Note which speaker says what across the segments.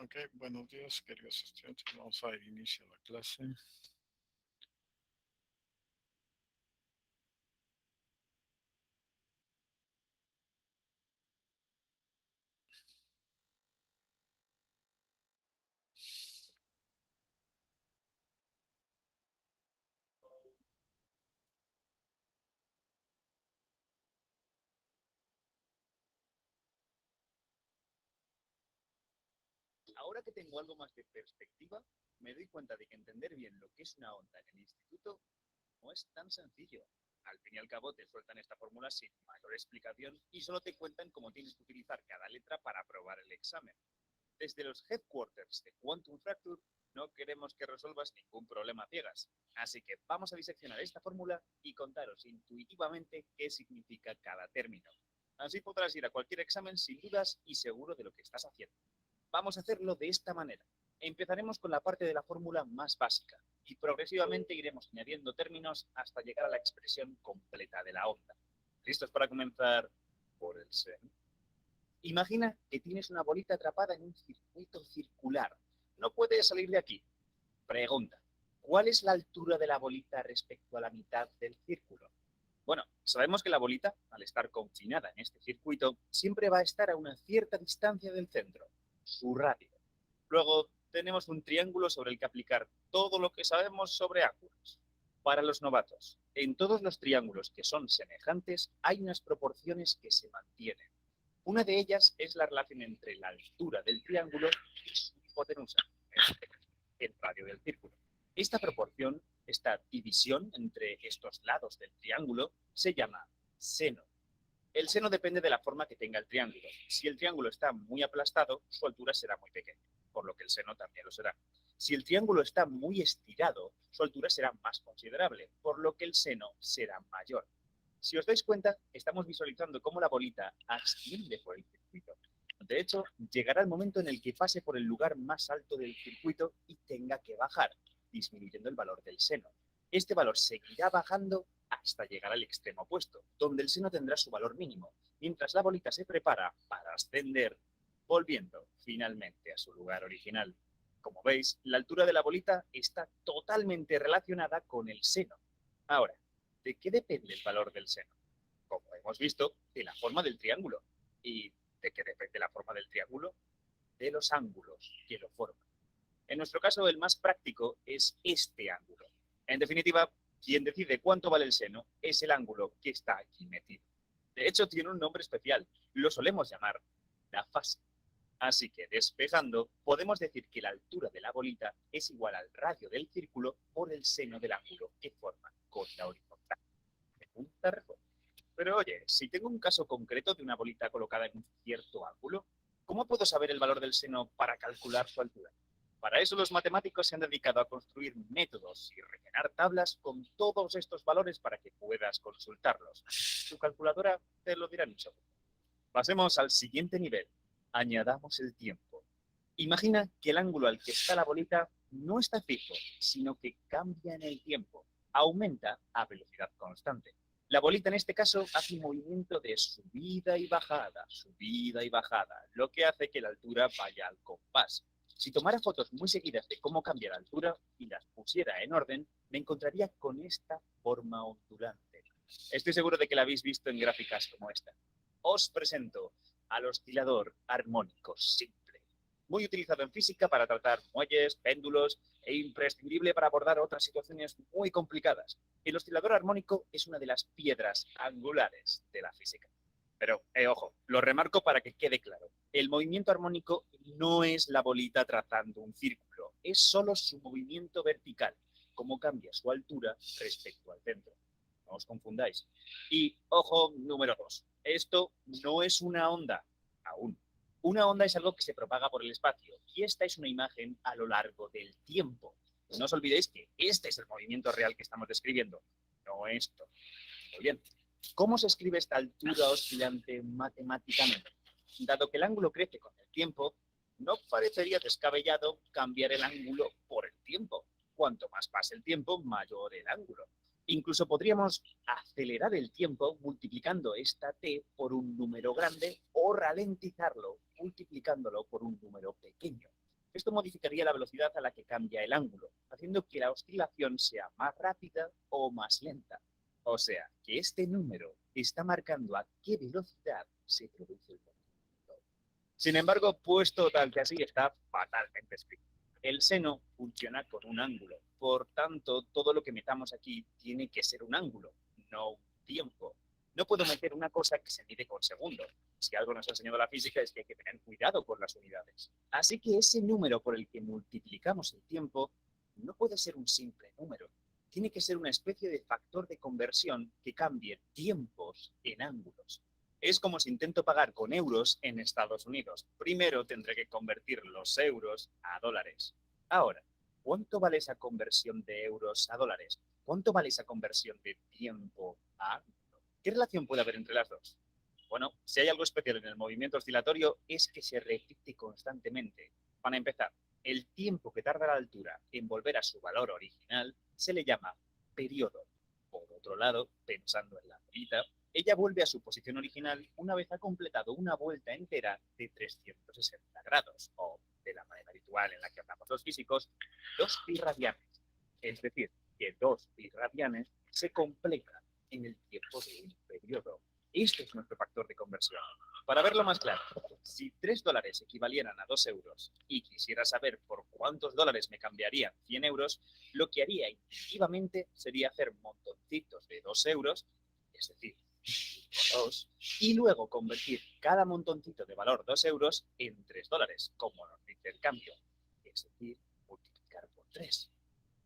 Speaker 1: Ok, buenos días, queridos estudiantes. Vamos a dar inicio a la clase.
Speaker 2: Ahora que tengo algo más de perspectiva, me doy cuenta de que entender bien lo que es una onda en el instituto no es tan sencillo. Al fin y al cabo te sueltan esta fórmula sin mayor explicación y solo te cuentan cómo tienes que utilizar cada letra para aprobar el examen. Desde los headquarters de Quantum Fracture no queremos que resuelvas ningún problema a ciegas. Así que vamos a diseccionar esta fórmula y contaros intuitivamente qué significa cada término. Así podrás ir a cualquier examen sin dudas y seguro de lo que estás haciendo. Vamos a hacerlo de esta manera. Empezaremos con la parte de la fórmula más básica y progresivamente iremos añadiendo términos hasta llegar a la expresión completa de la onda. ¿Listos para comenzar por el seno? Imagina que tienes una bolita atrapada en un circuito circular. No puede salir de aquí. Pregunta, ¿cuál es la altura de la bolita respecto a la mitad del círculo? Bueno, sabemos que la bolita, al estar confinada en este circuito, siempre va a estar a una cierta distancia del centro, su radio. Luego tenemos un triángulo sobre el que aplicar todo lo que sabemos sobre ángulos. Para los novatos, en todos los triángulos que son semejantes hay unas proporciones que se mantienen. Una de ellas es la relación entre la altura del triángulo y su hipotenusa, el radio del círculo. Esta proporción, esta división entre estos lados del triángulo, se llama seno. El seno depende de la forma que tenga el triángulo. Si el triángulo está muy aplastado, su altura será muy pequeña, por lo que el seno también lo será. Si el triángulo está muy estirado, su altura será más considerable, por lo que el seno será mayor. Si os dais cuenta, estamos visualizando cómo la bolita asciende por el circuito. De hecho, llegará el momento en el que pase por el lugar más alto del circuito y tenga que bajar, disminuyendo el valor del seno. Este valor seguirá bajando hasta llegar al extremo opuesto, donde el seno tendrá su valor mínimo, mientras la bolita se prepara para ascender, volviendo finalmente a su lugar original. Como veis, la altura de la bolita está totalmente relacionada con el seno. Ahora, ¿de qué depende el valor del seno? Como hemos visto, de la forma del triángulo. ¿Y de qué depende la forma del triángulo? De los ángulos que lo forman. En nuestro caso, el más práctico es este ángulo. En definitiva, quien decide cuánto vale el seno es el ángulo que está aquí metido. De hecho, tiene un nombre especial. Lo solemos llamar la fase. Así que, despejando, podemos decir que la altura de la bolita es igual al radio del círculo por el seno del ángulo que forma con la horizontal. Pregunta respuesta. Pero oye, si tengo un caso concreto de una bolita colocada en un cierto ángulo, ¿cómo puedo saber el valor del seno para calcular su altura? Para eso los matemáticos se han dedicado a construir métodos y rellenar tablas con todos estos valores para que puedas consultarlos. Tu calculadora te lo dirá en un segundo. Pasemos al siguiente nivel. Añadamos el tiempo. Imagina que el ángulo al que está la bolita no está fijo, sino que cambia en el tiempo. Aumenta a velocidad constante. La bolita en este caso hace un movimiento de subida y bajada, lo que hace que la altura vaya al compás. Si tomara fotos muy seguidas de cómo cambia la altura y las pusiera en orden, me encontraría con esta forma ondulante. Estoy seguro de que la habéis visto en gráficas como esta. Os presento al oscilador armónico simple, muy utilizado en física para tratar muelles, péndulos e imprescindible para abordar otras situaciones muy complicadas. El oscilador armónico es una de las piedras angulares de la física. Pero, ojo, lo remarco para que quede claro. El movimiento armónico no es la bolita trazando un círculo, es solo su movimiento vertical, cómo cambia su altura respecto al centro. No os confundáis. Y ojo número 2. Esto no es una onda, aún. Una onda es algo que se propaga por el espacio y esta es una imagen a lo largo del tiempo. No os olvidéis que este es el movimiento real que estamos describiendo, no esto. Muy bien. ¿Cómo se escribe esta altura oscilante matemáticamente? Dado que el ángulo crece con el tiempo, no parecería descabellado cambiar el ángulo por el tiempo. Cuanto más pase el tiempo, mayor el ángulo. Incluso podríamos acelerar el tiempo multiplicando esta t por un número grande o ralentizarlo multiplicándolo por un número pequeño. Esto modificaría la velocidad a la que cambia el ángulo, haciendo que la oscilación sea más rápida o más lenta. O sea, que este número está marcando a qué velocidad se produce el movimiento. Sin embargo, puesto tal que así, está fatalmente escrito. El seno funciona con un ángulo, por tanto, todo lo que metamos aquí tiene que ser un ángulo, no un tiempo. No puedo meter una cosa que se mide con segundos. Si algo nos ha enseñado la física es que hay que tener cuidado con las unidades. Así que ese número por el que multiplicamos el tiempo no puede ser un simple número. Tiene que ser una especie de factor de conversión que cambie tiempos en ángulos. Es como si intento pagar con euros en Estados Unidos. Primero tendré que convertir los euros a dólares. Ahora, ¿cuánto vale esa conversión de euros a dólares? ¿Cuánto vale esa conversión de tiempo a ángulo? ¿Qué relación puede haber entre las dos? Bueno, si hay algo especial en el movimiento oscilatorio es que se repite constantemente. Para empezar, el tiempo que tarda la altura en volver a su valor original se le llama periodo. Por otro lado, pensando en la bolita, ella vuelve a su posición original una vez ha completado una vuelta entera de 360 grados, o, de la manera habitual en la que hablamos los físicos, 2 pi radianes. Es decir, que 2 pi radianes se completan en el tiempo de un periodo. Este es nuestro factor de conversión. Para verlo más claro, si 3 dólares equivalieran a 2 euros y quisiera saber por cuántos dólares me cambiarían 100 euros, lo que haría intuitivamente sería hacer montoncitos de 2 euros, es decir, 2, y luego convertir cada montoncito de valor 2 euros en 3 dólares, como nos dice el cambio, es decir, multiplicar por 3.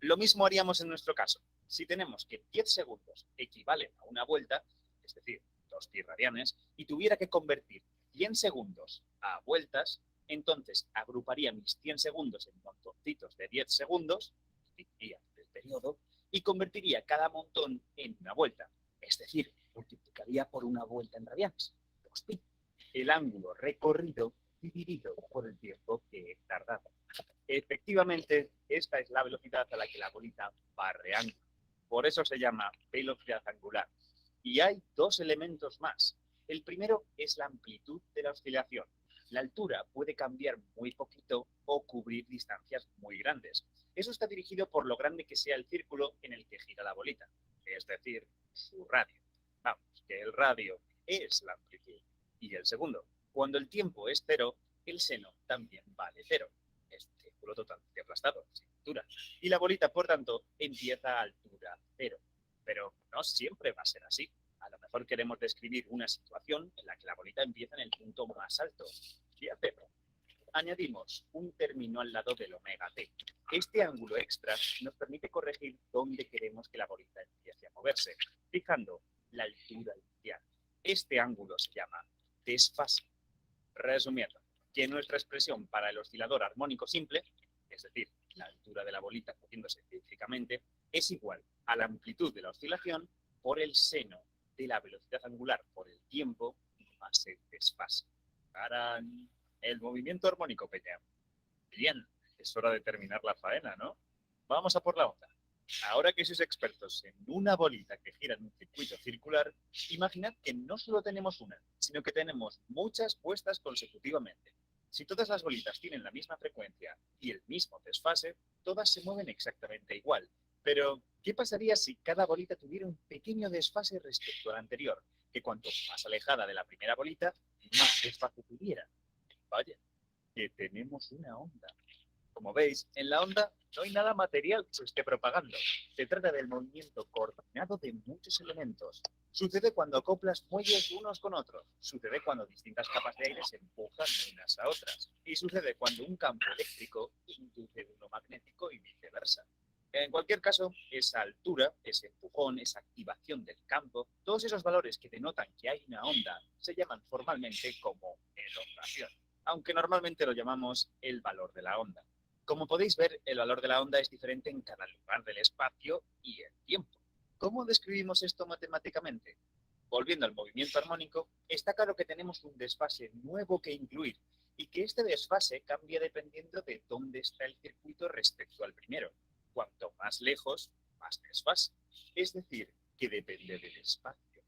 Speaker 2: Lo mismo haríamos en nuestro caso. Si tenemos que 10 segundos equivalen a una vuelta, es decir, 2 pi radianes, y tuviera que convertir 100 segundos a vueltas, entonces agruparía mis 100 segundos en montoncitos de 10 segundos, dividiría el periodo, y convertiría cada montón en una vuelta. Es decir, multiplicaría por una vuelta en radianes, 2pi, el ángulo recorrido dividido por el tiempo que he tardado. Efectivamente, esta es la velocidad a la que la bolita barre ángulo. Por eso se llama velocidad angular. Y hay 2 elementos más. El primero es la amplitud de la oscilación. La altura puede cambiar muy poquito o cubrir distancias muy grandes. Eso está dirigido por lo grande que sea el círculo en el que gira la bolita, es decir, su radio. Vamos, que el radio es la amplitud. Y el segundo, cuando el tiempo es 0, el seno también vale 0. Es un círculo totalmente aplastado, sin altura. Y la bolita, por tanto, empieza a altura 0. Pero no siempre va a ser así. A lo mejor queremos describir una situación en la que la bolita empieza en el punto más alto. ¿Qué hacemos? Añadimos un término al lado del omega t. Este ángulo extra nos permite corregir dónde queremos que la bolita empiece a moverse, fijando la altura inicial. Este ángulo se llama desfase. Resumiendo, que nuestra expresión para el oscilador armónico simple, es decir, la altura de la bolita moviéndose científicamente, es igual a la amplitud de la oscilación por el seno de la velocidad angular por el tiempo más el desfase. Para el movimiento armónico, Peña. Bien, es hora de terminar la faena, ¿no? Vamos a por la onda. Ahora que sois expertos en una bolita que gira en un circuito circular, imaginad que no solo tenemos una, sino que tenemos muchas puestas consecutivamente. Si todas las bolitas tienen la misma frecuencia y el mismo desfase, todas se mueven exactamente igual. Pero, ¿qué pasaría si cada bolita tuviera un pequeño desfase respecto a la anterior? Que cuanto más alejada de la primera bolita, más desfase tuviera. Vaya, que tenemos una onda. Como veis, en la onda no hay nada material que se esté propagando. Se trata del movimiento coordinado de muchos elementos. Sucede cuando acoplas muelles unos con otros. Sucede cuando distintas capas de aire se empujan unas a otras. Y sucede cuando un campo eléctrico induce uno magnético y viceversa. En cualquier caso, esa altura, ese empujón, esa activación del campo, todos esos valores que denotan que hay una onda, se llaman formalmente como elongación, aunque normalmente lo llamamos el valor de la onda. Como podéis ver, el valor de la onda es diferente en cada lugar del espacio y el tiempo. ¿Cómo describimos esto matemáticamente? Volviendo al movimiento armónico, está claro que tenemos un desfase nuevo que incluir y que este desfase cambia dependiendo de dónde está el circuito respecto al primero. Cuanto más lejos, más desfase. Es decir, que depende del espacio.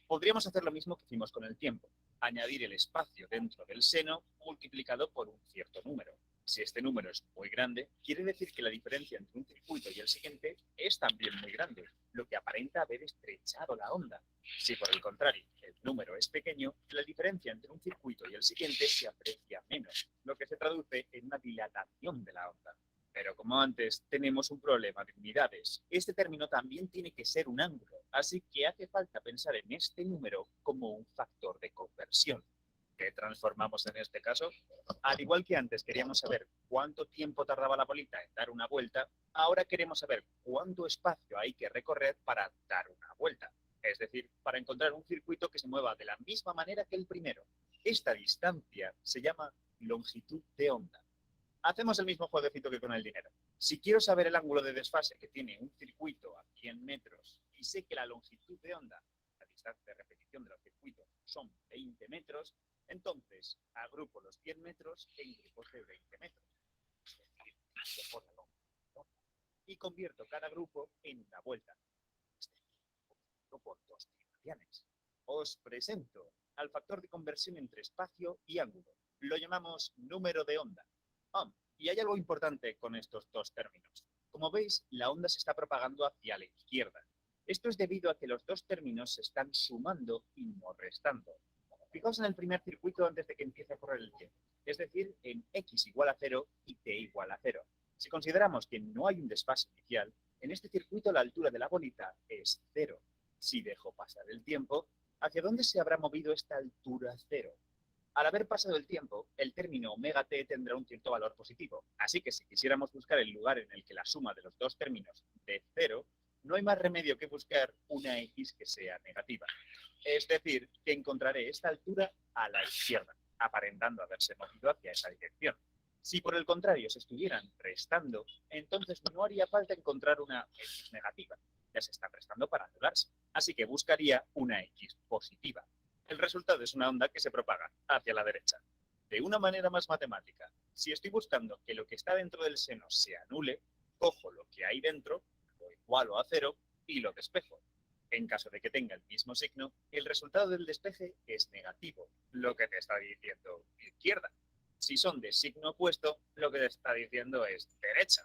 Speaker 2: Podríamos hacer lo mismo que hicimos con el tiempo, añadir el espacio dentro del seno multiplicado por un cierto número. Si este número es muy grande, quiere decir que la diferencia entre un circuito y el siguiente es también muy grande, lo que aparenta haber estrechado la onda. Si por el contrario el número es pequeño, la diferencia entre un circuito y el siguiente se aprecia menos, lo que se traduce en una dilatación de la onda. Pero como antes, tenemos un problema de unidades. Este término también tiene que ser un ángulo, así que hace falta pensar en este número como un factor de conversión. ¿Qué transformamos en este caso? Al igual que antes queríamos saber cuánto tiempo tardaba la bolita en dar una vuelta, ahora queremos saber cuánto espacio hay que recorrer para dar una vuelta. Es decir, para encontrar un circuito que se mueva de la misma manera que el primero. Esta distancia se llama longitud de onda. Hacemos el mismo jueguecito que con el dinero. Si quiero saber el ángulo de desfase que tiene un circuito a 100 metros y sé que la longitud de onda, la distancia de repetición de los circuitos, son 20 metros, entonces agrupo los 100 metros en grupos de 20 metros. Es decir, por la longitud de onda. Y convierto cada grupo en una vuelta. Es decir, por 2 radianes. Os presento al factor de conversión entre espacio y ángulo. Lo llamamos número de onda. Y hay algo importante con estos dos términos. Como veis, la onda se está propagando hacia la izquierda. Esto es debido a que los dos términos se están sumando y no restando. Fijaos en el primer circuito antes de que empiece a correr el tiempo, es decir, en x igual a 0 y t igual a 0. Si consideramos que no hay un desfase inicial, en este circuito la altura de la bolita es 0. Si dejo pasar el tiempo, ¿hacia dónde se habrá movido esta altura 0? Al haber pasado el tiempo, el término omega t tendrá un cierto valor positivo. Así que si quisiéramos buscar el lugar en el que la suma de los dos términos dé 0, no hay más remedio que buscar una x que sea negativa. Es decir, que encontraré esta altura a la izquierda, aparentando haberse movido hacia esa dirección. Si por el contrario se estuvieran restando, entonces no haría falta encontrar una x negativa. Ya se están restando para anularse. Así que buscaría una x positiva. El resultado es una onda que se propaga hacia la derecha. De una manera más matemática, si estoy buscando que lo que está dentro del seno se anule, cojo lo que hay dentro, lo igualo a 0 y lo despejo. En caso de que tenga el mismo signo, el resultado del despeje es negativo, lo que te está diciendo izquierda. Si son de signo opuesto, lo que te está diciendo es derecha.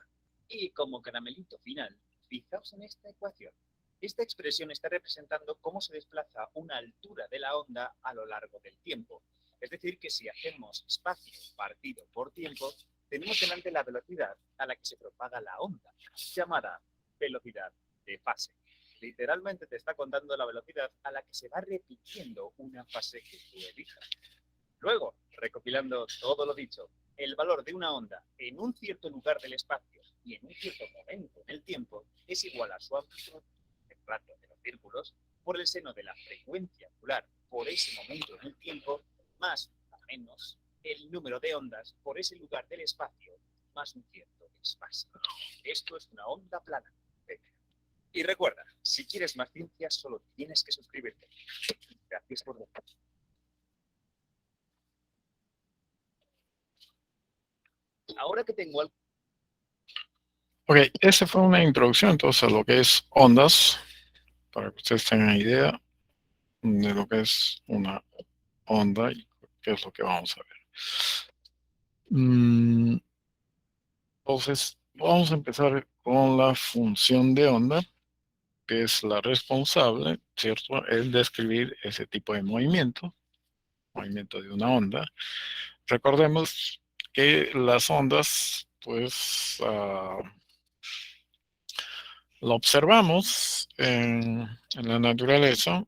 Speaker 2: Y como caramelito final, fijaos en esta ecuación. Esta expresión está representando cómo se desplaza una altura de la onda a lo largo del tiempo. Es decir, que si hacemos espacio partido por tiempo, tenemos delante la velocidad a la que se propaga la onda, llamada velocidad de fase. Literalmente te está contando la velocidad a la que se va repitiendo una fase que tú elijas. Luego, recopilando todo lo dicho, el valor de una onda en un cierto lugar del espacio y en un cierto momento en el tiempo es igual a su amplitud, el ratio de los círculos, por el seno de la frecuencia angular por ese momento en el tiempo, más o menos el número de ondas por ese lugar del espacio, más un cierto desfase. Esto es una onda plana. Y recuerda, si quieres más ciencia, solo tienes que suscribirte. Gracias por ver. Ahora que tengo algo...
Speaker 1: Ok, esa fue una introducción entonces a lo que es ondas, para que ustedes tengan idea de lo que es una onda y qué es lo que vamos a ver. Entonces, vamos a empezar con la función de onda, que es la responsable, ¿cierto?, el describir ese tipo de movimiento de una onda. Recordemos que las ondas, pues, lo observamos en la naturaleza,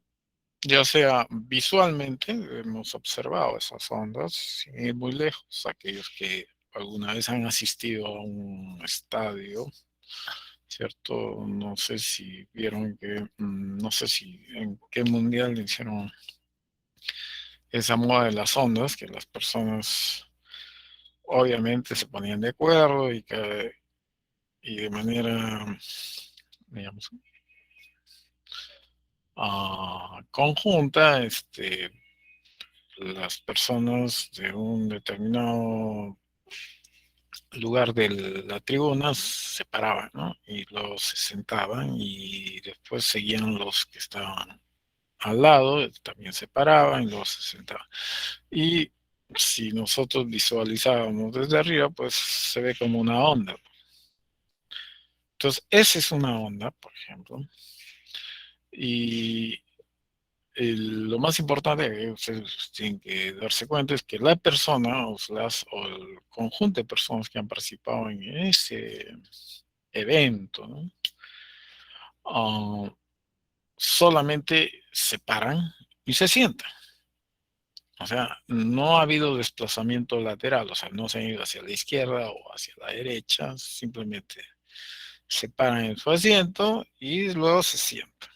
Speaker 1: ya sea visualmente, hemos observado esas ondas, sin ir muy lejos, aquellos que alguna vez han asistido a un estadio, ¿cierto? No sé si vieron que, no sé si en qué mundial hicieron esa moda de las ondas, que las personas obviamente se ponían de acuerdo y de manera, digamos, conjunta, las personas de un determinado lugar de la tribuna se paraban, ¿no? Y los se sentaban y después seguían los que estaban al lado, también se paraban y luego se sentaban. Y si nosotros visualizábamos desde arriba, pues se ve como una onda. Entonces, esa es una onda, por ejemplo. Y lo más importante que ustedes tienen que darse cuenta es que la persona o el conjunto de personas que han participado en ese evento, ¿no? Solamente se paran y se sientan. O sea, no ha habido desplazamiento lateral, o sea, no se han ido hacia la izquierda o hacia la derecha, simplemente se paran en su asiento y luego se sientan.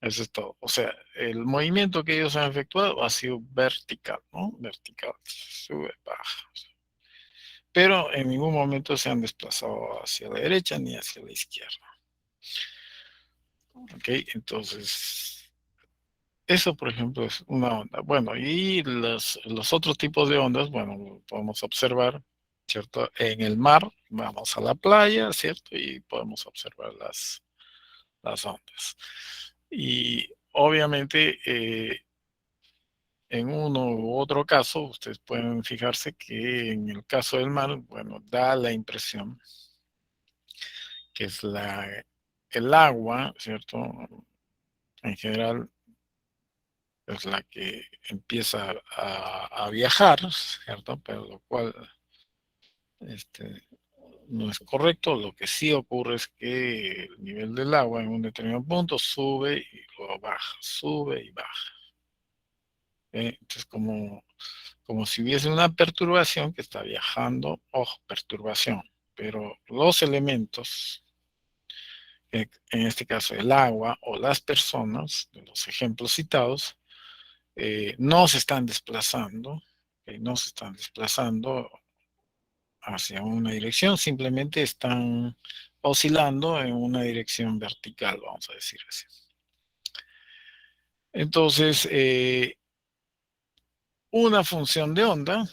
Speaker 1: Eso es todo. O sea, el movimiento que ellos han efectuado ha sido vertical, ¿no? Vertical, sube, baja. Pero en ningún momento se han desplazado hacia la derecha ni hacia la izquierda. ¿Ok? Entonces, eso, por ejemplo, es una onda. Bueno, y los otros tipos de ondas, bueno, podemos observar, ¿cierto? En el mar, vamos a la playa, ¿cierto? Y podemos observar las ondas. Y obviamente, en uno u otro caso, ustedes pueden fijarse que en el caso del mar, bueno, da la impresión que es el agua, ¿cierto? En general es la que empieza a viajar, ¿cierto? Pero lo cual este, no es correcto. Lo que sí ocurre es que el nivel del agua en un determinado punto sube y luego baja, sube y baja. Entonces, como si hubiese una perturbación que está viajando, ojo, perturbación, pero los elementos, en este caso el agua o las personas, de los ejemplos citados, no se están desplazando, no se están desplazando hacia una dirección, simplemente están oscilando en una dirección vertical, vamos a decir así. Entonces, una función de onda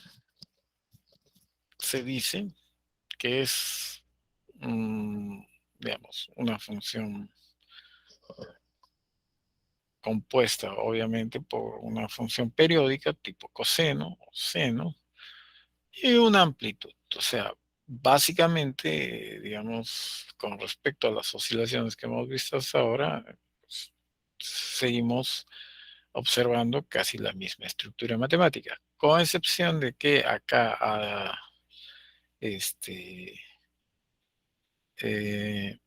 Speaker 1: se dice que es, digamos, una función compuesta obviamente por una función periódica tipo coseno o seno y una amplitud. O sea, básicamente, digamos, con respecto a las oscilaciones que hemos visto hasta ahora, pues, seguimos observando casi la misma estructura matemática, con excepción de que acá este, eh,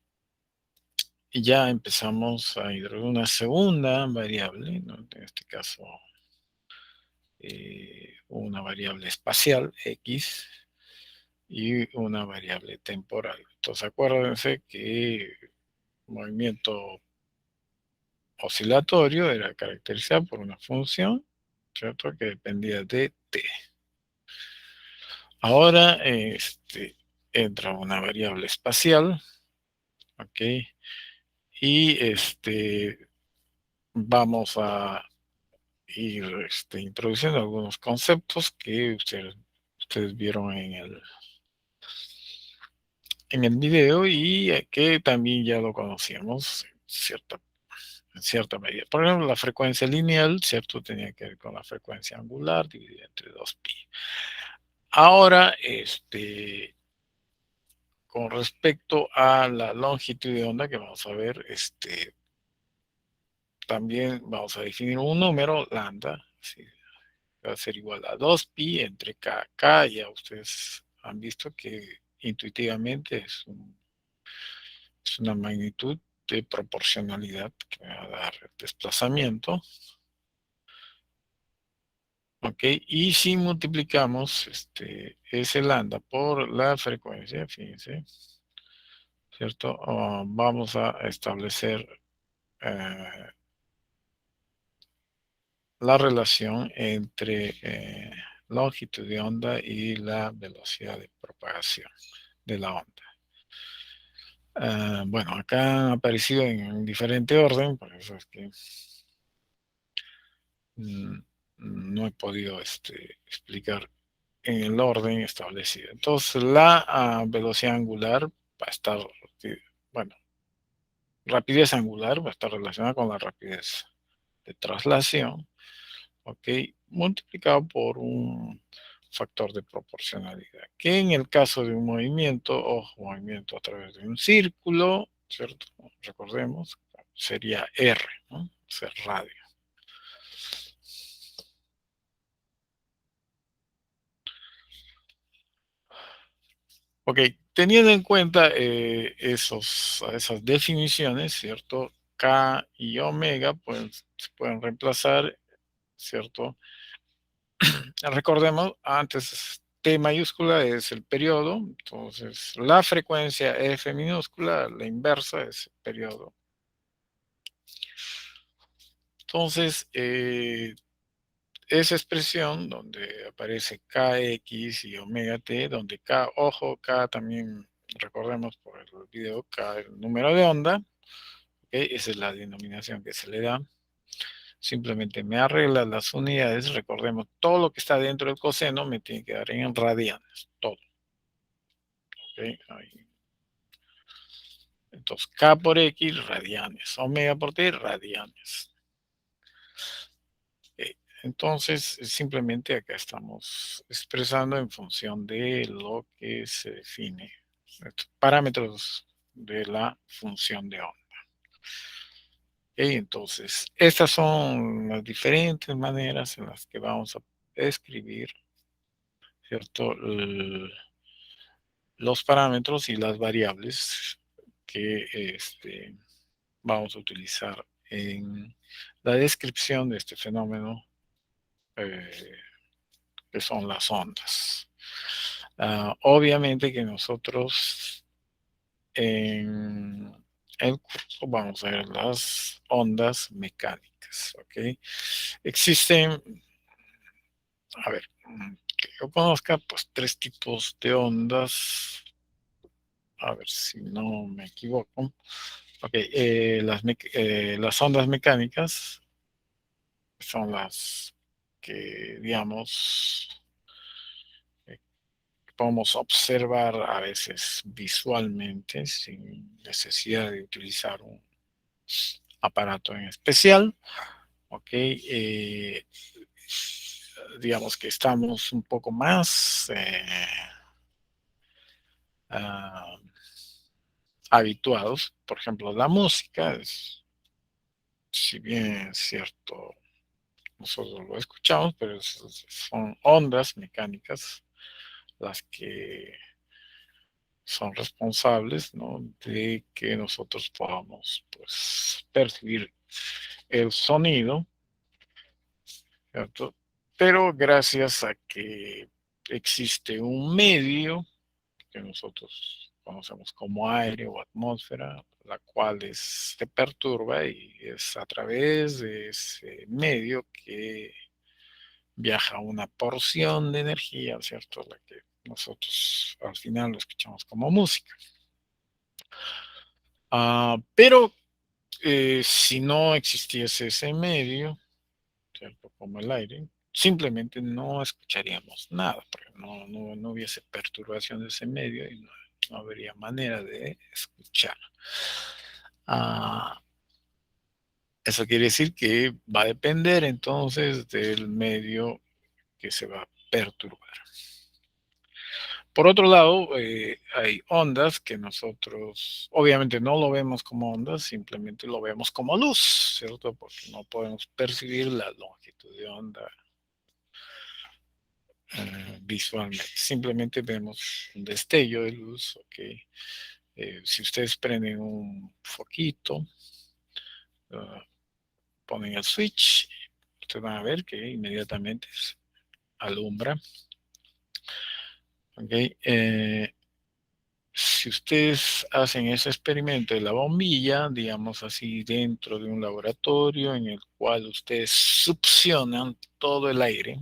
Speaker 1: ya empezamos a introducir una segunda variable, ¿no? En este caso una variable espacial, X, y una variable temporal. Entonces acuérdense que el movimiento oscilatorio era caracterizado por una función, ¿cierto? Que dependía de t. Ahora entra una variable espacial, ¿ok? Y vamos a ir introduciendo algunos conceptos que ustedes vieron en el video y que también ya lo conocíamos en cierta medida. Por ejemplo, la frecuencia lineal, ¿cierto? Tenía que ver con la frecuencia angular dividida entre 2pi. Ahora, con respecto a la longitud de onda que vamos a ver, también vamos a definir un número, lambda, ¿sí? Va a ser igual a 2pi entre k. K ya ustedes han visto que intuitivamente es una magnitud de proporcionalidad que va a dar desplazamiento. ¿Ok? Y si multiplicamos ese lambda por la frecuencia, fíjense, ¿cierto? Vamos a establecer eh, la relación entre longitud de onda y la velocidad de propagación de la onda. Bueno, acá han aparecido en diferente orden, por eso es que mm, no he podido explicar en el orden establecido. Entonces, la velocidad angular va a estar, bueno, rapidez angular va a estar relacionada con la rapidez de traslación. ¿ok? Multiplicado por un factor de proporcionalidad, que en el caso de un movimiento, o movimiento a través de un círculo, ¿cierto? Recordemos, sería R, ¿no? Ser radio. Ok, teniendo en cuenta esas definiciones, ¿cierto? K y omega pues, se pueden reemplazar, ¿cierto? Recordemos, antes T mayúscula es el periodo, entonces la frecuencia F minúscula, la inversa es el periodo. Entonces, esa expresión donde aparece Kx y omega t, donde K, ojo, K también, recordemos por el video, K el número de onda, ¿okay? Esa es la denominación que se le da. Simplemente me arregla las unidades, recordemos, todo lo que está dentro del coseno me tiene que dar en radianes, todo. ¿Okay? Ahí. Entonces, K por X, radianes, omega por T, radianes. Entonces, simplemente acá estamos expresando en función de lo que se define, estos parámetros de la función de onda. Entonces, estas son las diferentes maneras en las que vamos a escribir, ¿cierto? Los parámetros y las variables que vamos a utilizar en la descripción de este fenómeno que son las ondas. Obviamente que nosotros en el curso vamos a ver las ondas mecánicas, ¿ok? Existen, a ver, que yo conozca, pues 3 tipos de ondas, a ver si no me equivoco. Ok, las ondas mecánicas son las que, digamos, podemos observar a veces visualmente sin necesidad de utilizar un aparato en especial. Ok, digamos que estamos un poco más uh, habituados. Por ejemplo, la música, si bien es cierto, nosotros lo escuchamos, pero son ondas mecánicas las que son responsables, ¿no? De que nosotros podamos, pues, percibir el sonido, ¿cierto? Pero gracias a que existe un medio que nosotros conocemos como aire o atmósfera, la cual se perturba y es a través de ese medio que viaja una porción de energía, ¿cierto? La que nosotros al final lo escuchamos como música. Pero si no existiese ese medio, ¿cierto? Como el aire, simplemente no escucharíamos nada, porque no hubiese perturbación de ese medio y no habría manera de escuchar. Eso quiere decir que va a depender entonces del medio que se va a perturbar. Por otro lado, hay ondas que nosotros obviamente no lo vemos como ondas, simplemente lo vemos como luz, ¿cierto? Porque no podemos percibir la longitud de onda visualmente. Simplemente vemos un destello de luz, ¿ok? Si ustedes prenden un foquito, uh, ponen el switch, ustedes van a ver que inmediatamente alumbra, ¿ok? Si ustedes hacen ese experimento de la bombilla, digamos así, dentro de un laboratorio en el cual ustedes succionan todo el aire,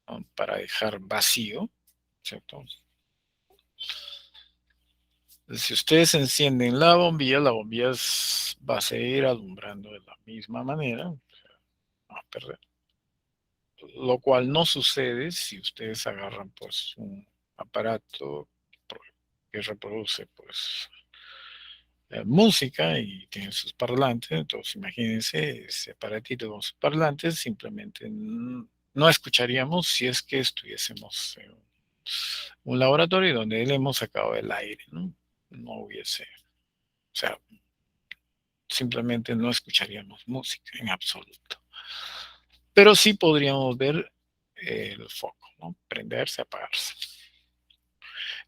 Speaker 1: ¿no? Para dejar vacío, ¿cierto? Si ustedes encienden la bombilla va a seguir alumbrando de la misma manera, no va a perder. Lo cual no sucede si ustedes agarran pues un aparato que reproduce pues música y tiene sus parlantes. Entonces, imagínense ese aparatito con sus parlantes, simplemente no escucharíamos si es que estuviésemos en un laboratorio donde le hemos sacado el aire, ¿no? No hubiese, o sea, simplemente no escucharíamos música en absoluto. Pero sí podríamos ver el foco, ¿no? Prenderse, apagarse.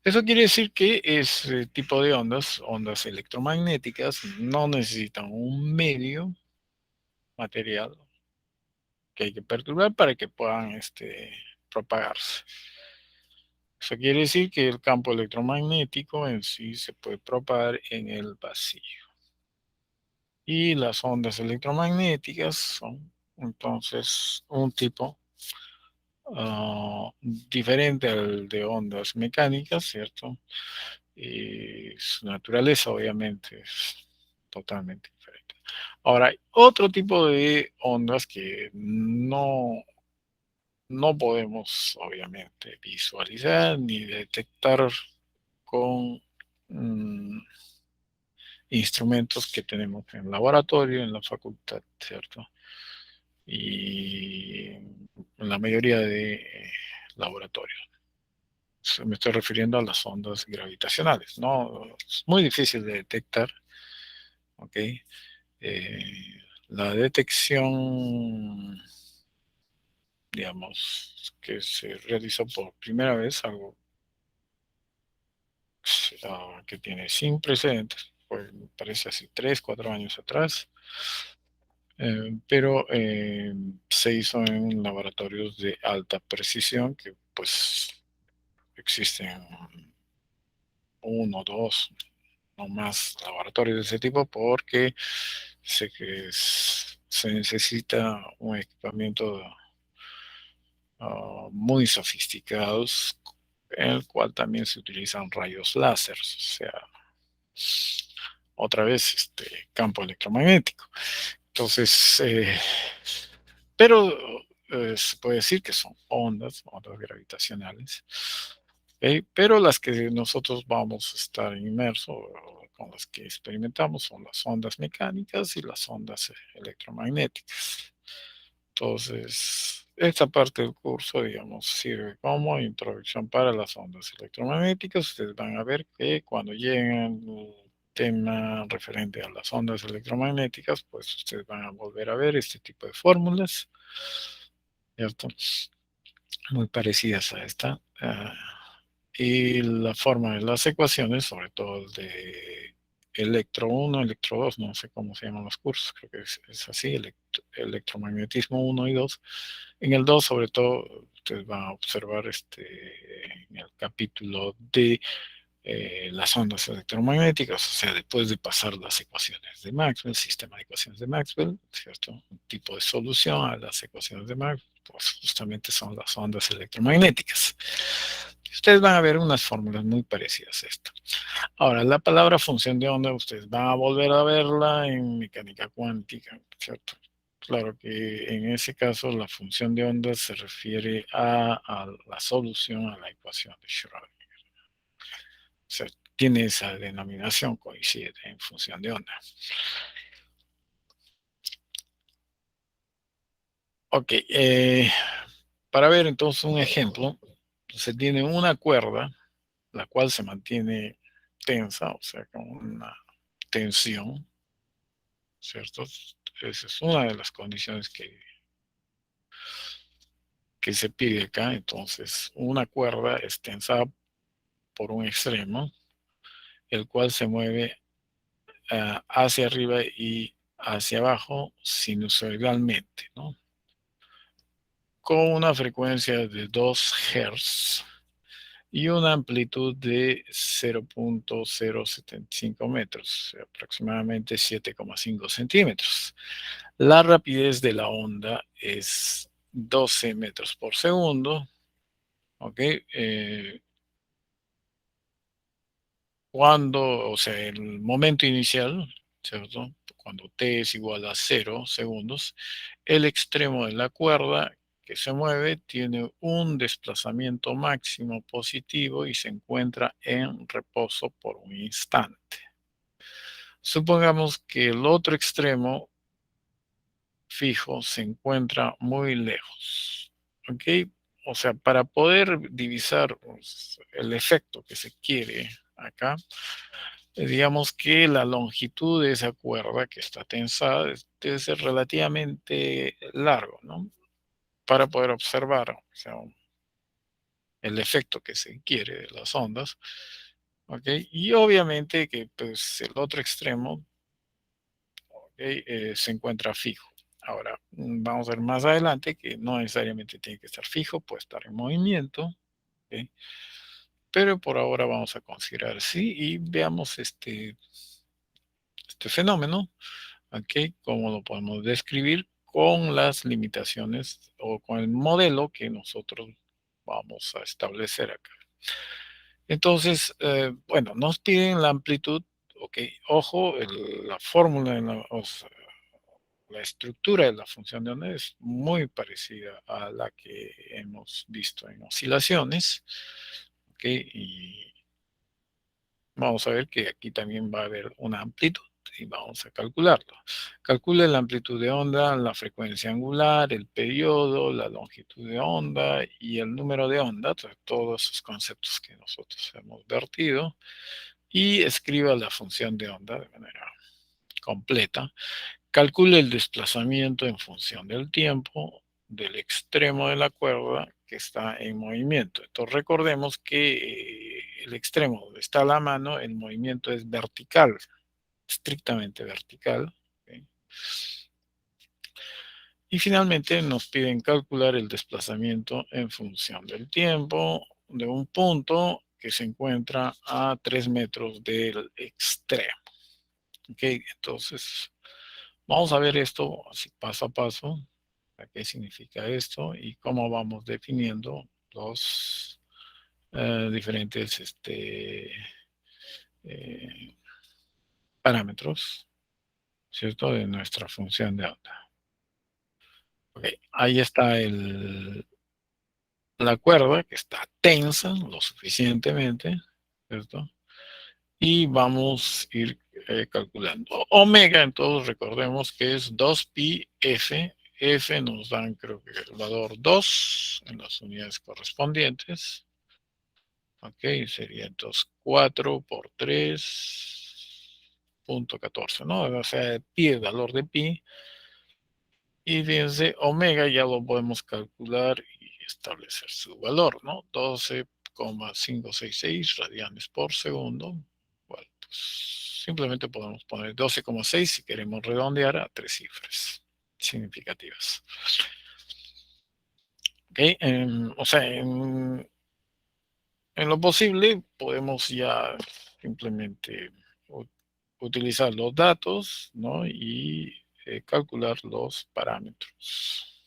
Speaker 1: Eso quiere decir que ese tipo de ondas, ondas electromagnéticas, no necesitan un medio material que hay que perturbar para que puedan propagarse. Eso quiere decir que el campo electromagnético en sí se puede propagar en el vacío. Y las ondas electromagnéticas son entonces un tipo diferente al de ondas mecánicas, ¿cierto? Y su naturaleza obviamente es totalmente diferente. Ahora, hay otro tipo de ondas que no podemos obviamente visualizar ni detectar con instrumentos que tenemos en laboratorio, en la facultad, ¿cierto? Y en la mayoría de laboratorios. Me estoy refiriendo a las ondas gravitacionales, ¿no? Es muy difícil de detectar, ¿ok? Eh, la detección, digamos, que se realizó por primera vez, algo que tiene sin precedentes, pues me parece hace 3, 4 años atrás, pero se hizo en laboratorios de alta precisión que pues existen uno, dos, no más laboratorios de ese tipo porque sé que se necesita un equipamiento muy sofisticados en el cual también se utilizan rayos láser, o sea, otra vez campo electromagnético. Entonces, pero se puede decir que son ondas, ondas gravitacionales, pero las que nosotros vamos a estar inmersos, con las que experimentamos, son las ondas mecánicas y las ondas electromagnéticas. Entonces, esta parte del curso, digamos, sirve como introducción para las ondas electromagnéticas. Ustedes van a ver que cuando lleguen al tema referente a las ondas electromagnéticas, pues ustedes van a volver a ver este tipo de fórmulas, ¿cierto? Muy parecidas a esta. Y la forma de las ecuaciones, sobre todo el de electro 1, electro 2, no sé cómo se llaman los cursos, creo que es así, electromagnetismo 1 y 2. En el 2, sobre todo, ustedes van a observar en el capítulo de las ondas electromagnéticas, o sea, después de pasar las ecuaciones de Maxwell, sistema de ecuaciones de Maxwell, ¿cierto? Un tipo de solución a las ecuaciones de Maxwell, pues justamente son las ondas electromagnéticas. Ustedes van a ver unas fórmulas muy parecidas a esta. Ahora, la palabra función de onda, ustedes van a volver a verla en mecánica cuántica, ¿cierto? Claro que en ese caso la función de onda se refiere a la solución a la ecuación de Schrödinger. O sea, tiene esa denominación, coincide en función de onda. Ok, para ver entonces un ejemplo, se tiene una cuerda, la cual se mantiene tensa, o sea, con una tensión, ¿cierto? Esa es una de las condiciones que se pide acá. Entonces, una cuerda es tensada por un extremo, el cual se mueve hacia arriba y hacia abajo sinusoidalmente, ¿no? Con una frecuencia de 2 Hz y una amplitud de 0.075 metros, aproximadamente 7,5 centímetros. La rapidez de la onda es 12 metros por segundo. ¿Ok? Cuando, o sea, el momento inicial, ¿cierto? Cuando t es igual a 0 segundos, el extremo de la cuerda que se mueve tiene un desplazamiento máximo positivo y se encuentra en reposo por un instante. Supongamos que el otro extremo fijo se encuentra muy lejos. ¿Ok? O sea, para poder divisar pues, el efecto que se quiere acá, digamos que la longitud de esa cuerda que está tensada debe ser relativamente largo, ¿no? Para poder observar, o sea, el efecto que se quiere de las ondas. ¿Ok? Y obviamente que pues, el otro extremo, ¿ok? Se encuentra fijo. Ahora, vamos a ver más adelante que no necesariamente tiene que estar fijo, puede estar en movimiento. ¿Ok? Pero por ahora vamos a considerar sí y veamos este fenómeno, ¿ok? Cómo lo podemos describir con las limitaciones o con el modelo que nosotros vamos a establecer acá. Entonces, bueno, nos piden la amplitud, ok, ojo, la fórmula, o sea, la estructura de la función de onda es muy parecida a la que hemos visto en oscilaciones, ok, y vamos a ver que aquí también va a haber una amplitud y vamos a calcularlo. Calcule la amplitud de onda, la frecuencia angular, el periodo, la longitud de onda y el número de onda, todos esos conceptos que nosotros hemos vertido, y escriba la función de onda de manera completa. Calcule el desplazamiento en función del tiempo del extremo de la cuerda que está en movimiento. Entonces recordemos que el extremo donde está la mano, el movimiento es vertical, estrictamente vertical. ¿Ok? Y finalmente nos piden calcular el desplazamiento en función del tiempo de un punto que se encuentra a 3 metros del extremo. ¿Ok? Entonces, vamos a ver esto así paso a paso. ¿Qué significa esto? Y cómo vamos definiendo los diferentes eh, parámetros, ¿cierto? De nuestra función de onda. Okay. Ahí está la cuerda que está tensa lo suficientemente, ¿cierto? Y vamos a ir calculando. Omega, entonces recordemos que es 2pi f. F nos dan, creo que el valor 2 en las unidades correspondientes. Ok, sería entonces 4 por 3.14, ¿no? O sea, pi, el valor de pi. Y fíjense, omega ya lo podemos calcular y establecer su valor, ¿no? 12,566 radianes por segundo. Bueno, pues simplemente podemos poner 12,6 si queremos redondear a 3 cifras significativas. Ok, o sea, en lo posible podemos ya simplemente utilizar los datos, ¿no? Y calcular los parámetros.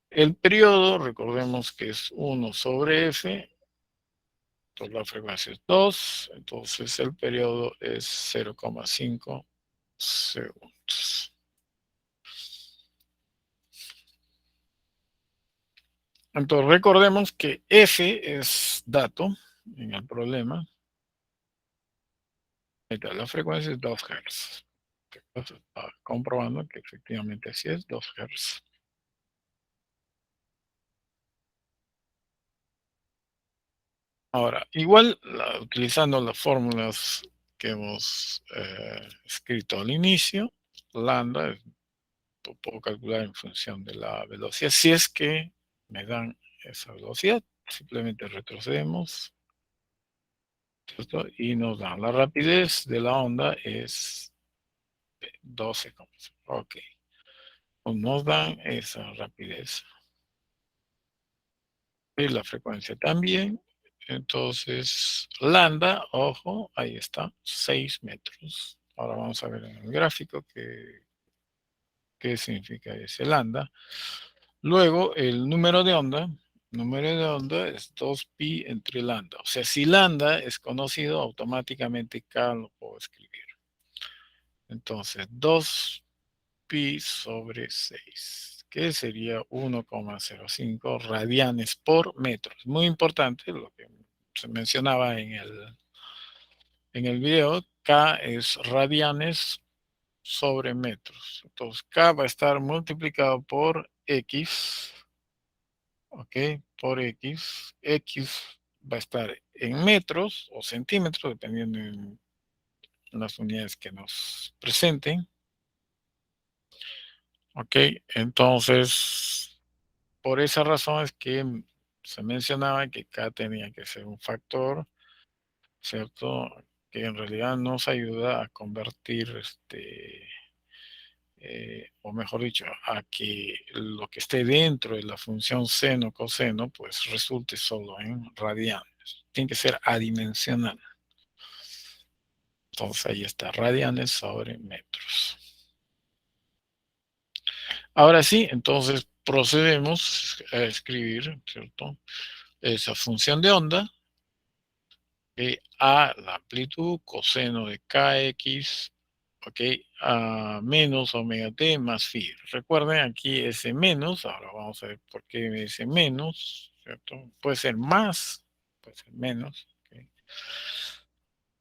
Speaker 1: El periodo, recordemos que es 1 sobre f, entonces la frecuencia es 2, entonces el periodo es 0,5 segundos. Entonces recordemos que f es dato en el problema. La frecuencia es 2 Hz. Entonces, está comprobando que efectivamente así es, 2 Hz. Ahora, igual utilizando las fórmulas que hemos escrito al inicio, lambda puedo calcular en función de la velocidad. Si es que me dan esa velocidad, simplemente retrocedemos, ¿cierto? Y nos dan la rapidez de la onda es 12. Ok, nos dan esa rapidez. Y la frecuencia también. Entonces, lambda, ojo, ahí está, 6 metros. Ahora vamos a ver en el gráfico qué significa ese lambda. Luego, el número de onda es 2pi entre lambda. O sea, si lambda es conocido, automáticamente K lo puedo escribir. Entonces, 2pi sobre 6, que sería 1,05 radianes por metro. Es muy importante lo que se mencionaba en el video, K es radianes sobre metros. Entonces, K va a estar multiplicado por X, ¿ok? Por X. X va a estar en metros o centímetros, dependiendo de las unidades que nos presenten. ¿Ok? Entonces, por esa razón es que se mencionaba que K tenía que ser un factor, ¿cierto? Que en realidad nos ayuda a convertir o mejor dicho, a que lo que esté dentro de la función seno coseno, pues resulte solo en radianes. Tiene que ser adimensional. Entonces ahí está, radianes sobre metros. Ahora sí, entonces procedemos a escribir, ¿cierto? Esa función de onda, a la amplitud coseno de kx, ok, a menos omega t más phi. Recuerden aquí ese menos, ahora vamos a ver por qué me dice menos, ¿cierto? Puede ser más, puede ser menos, ok,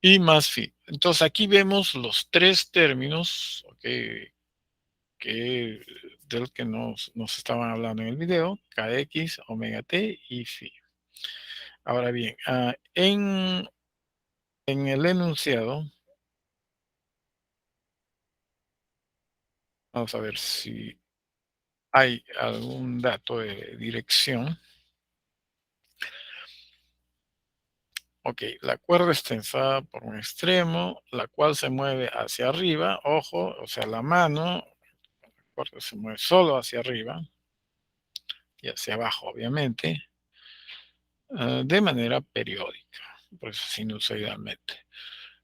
Speaker 1: y más phi. Entonces aquí vemos los tres términos, ok, del que nos estaban hablando en el video, kx, omega t y phi. Ahora bien, en el enunciado, vamos a ver si hay algún dato de dirección. Ok, la cuerda está tensada por un extremo, la cual se mueve hacia arriba, ojo, o sea, la mano, la cuerda se mueve solo hacia arriba y hacia abajo, obviamente, de manera periódica, pues sinusoidalmente,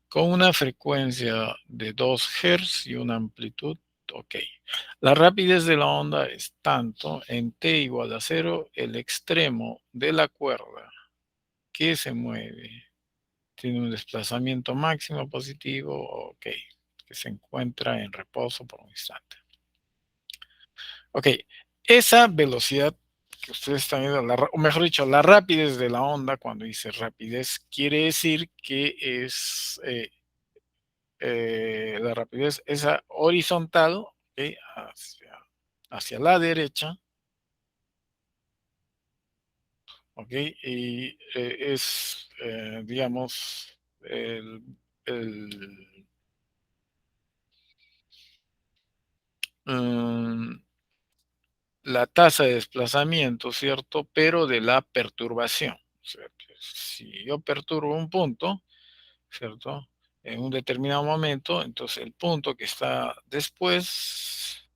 Speaker 1: con una frecuencia de 2 Hz y una amplitud, ok. La rapidez de la onda es tanto en t igual a 0, el extremo de la cuerda que se mueve tiene un desplazamiento máximo positivo, ok, que se encuentra en reposo por un instante. Ok, esa velocidad que ustedes están viendo, o mejor dicho, la rapidez de la onda, cuando dice rapidez, quiere decir que es la rapidez esa horizontal, okay, hacia la derecha, ok, y es, digamos, el mm, la tasa de desplazamiento, ¿cierto? Pero de la perturbación. O sea, si yo perturbo un punto, ¿cierto? En un determinado momento, entonces el punto que está después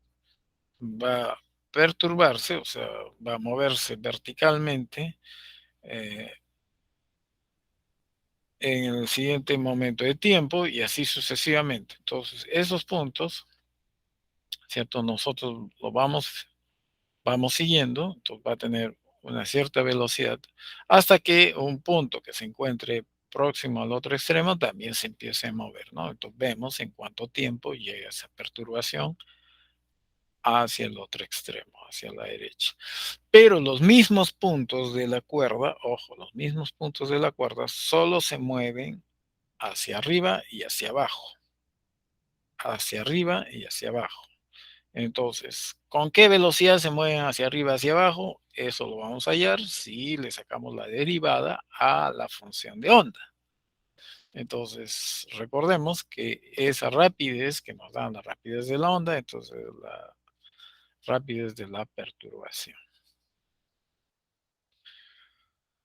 Speaker 1: va a perturbarse, o sea, va a moverse verticalmente eh, en el siguiente momento de tiempo y así sucesivamente. Entonces, esos puntos, ¿cierto? Nosotros lo vamos siguiendo, entonces va a tener una cierta velocidad hasta que un punto que se encuentre próximo al otro extremo también se empiece a mover, ¿no? Entonces vemos en cuánto tiempo llega esa perturbación hacia el otro extremo, hacia la derecha. Pero los mismos puntos de la cuerda, ojo, los mismos puntos de la cuerda solo se mueven hacia arriba y hacia abajo, hacia arriba y hacia abajo. Entonces, ¿con qué velocidad se mueven hacia arriba, hacia abajo? Eso lo vamos a hallar si le sacamos la derivada a la función de onda. Entonces, recordemos que esa rapidez que nos da la rapidez de la onda, entonces la rapidez de la perturbación.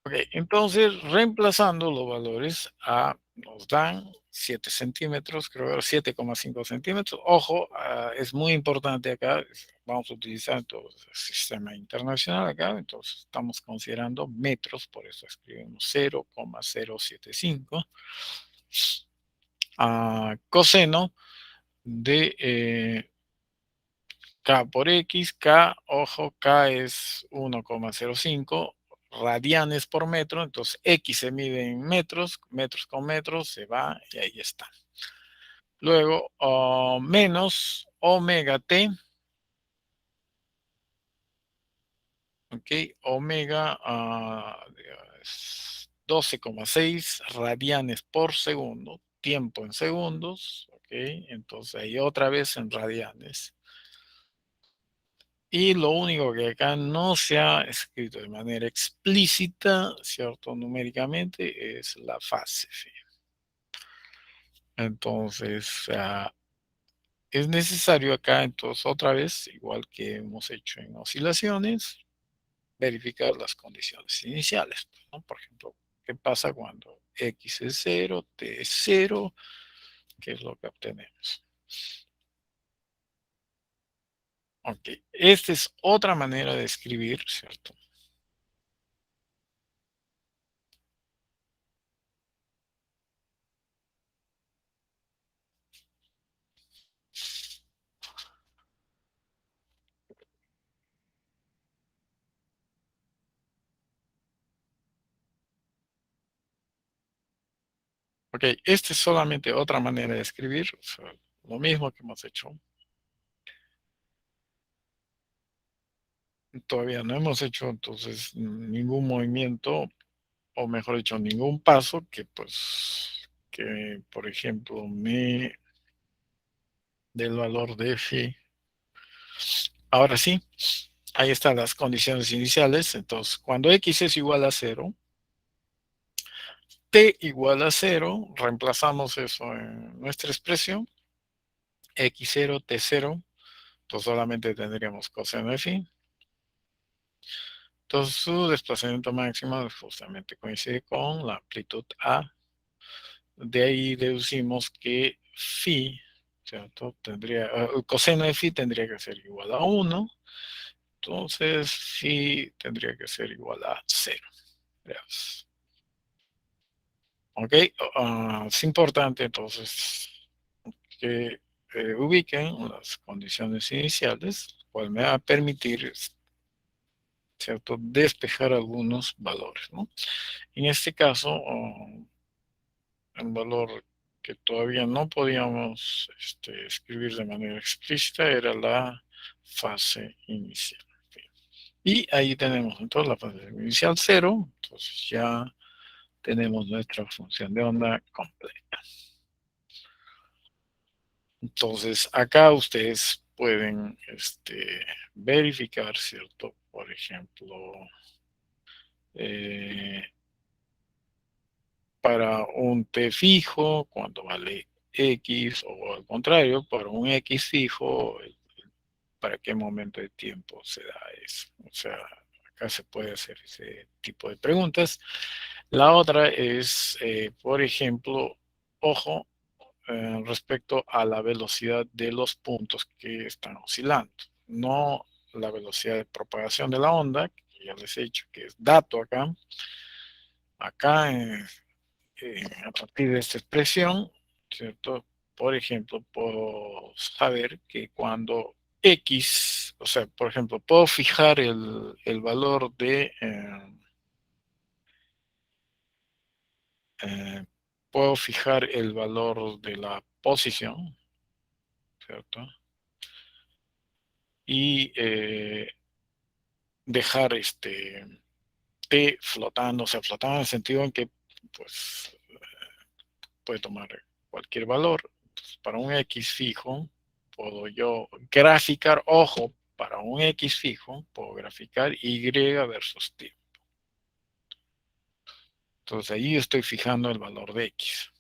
Speaker 1: Ok, entonces reemplazando los valores a nos dan 7 centímetros, creo 7,5 centímetros. Ojo, es muy importante acá, vamos a utilizar todo el sistema internacional acá, entonces estamos considerando metros, por eso escribimos 0,075. Coseno de K por X, K, ojo, K es 1,05 radianes por metro, entonces X se mide en metros, metros con metros, se va y ahí está. Luego, menos omega T, ok, omega 12,6 radianes por segundo, tiempo en segundos, ¿ok? Entonces ahí otra vez en radianes. Y lo único que acá no se ha escrito de manera explícita, ¿cierto? Numéricamente, es la fase phi. Entonces, es necesario acá, entonces, otra vez, igual que hemos hecho en oscilaciones, verificar las condiciones iniciales, ¿no? Por ejemplo, ¿qué pasa cuando X es 0, T es 0? ¿Qué es lo que obtenemos? Ok, esta es otra manera de escribir, ¿cierto? Ok, esta es solamente otra manera de escribir, o sea, lo mismo que hemos hecho. Todavía no hemos hecho entonces ningún movimiento, o mejor dicho, ningún paso que pues, que por ejemplo me dé el valor de phi. Ahora sí, ahí están las condiciones iniciales. Entonces, cuando x es igual a 0, t igual a 0, reemplazamos eso en nuestra expresión, x0, t0, entonces solamente tendríamos coseno de phi. Entonces su desplazamiento máximo justamente coincide con la amplitud A. De ahí deducimos que phi, ¿cierto? Coseno de phi tendría que ser igual a 1. Entonces phi tendría que ser igual a 0. Veamos. Ok, es importante entonces que ubiquen las condiciones iniciales, cual me va a permitir, ¿cierto?, despejar algunos valores, ¿no? En este caso, el valor que todavía no podíamos escribir de manera explícita era la fase inicial. Y ahí tenemos entonces la fase inicial 0, entonces ya tenemos nuestra función de onda completa. Entonces, acá ustedes pueden verificar, ¿cierto? Por ejemplo, eh, para un t fijo, cuando vale x, o al contrario, para un x fijo, ¿para qué momento de tiempo se da eso? O sea, acá se puede hacer ese tipo de preguntas. La otra es, por ejemplo, ojo, respecto a la velocidad de los puntos que están oscilando. No la velocidad de propagación de la onda, que ya les he dicho que es dato acá. Acá, a partir de esta expresión, ¿cierto? Por ejemplo, puedo saber que cuando X, o sea, por ejemplo, puedo fijar el valor de, eh, puedo fijar el valor de la posición, ¿cierto? Y dejar T flotando, o sea, flotando en el sentido en que, pues, puede tomar cualquier valor. Entonces, para un X fijo, puedo yo graficar, ojo, para un X fijo, puedo graficar Y versus T. Entonces, ahí estoy fijando el valor de X.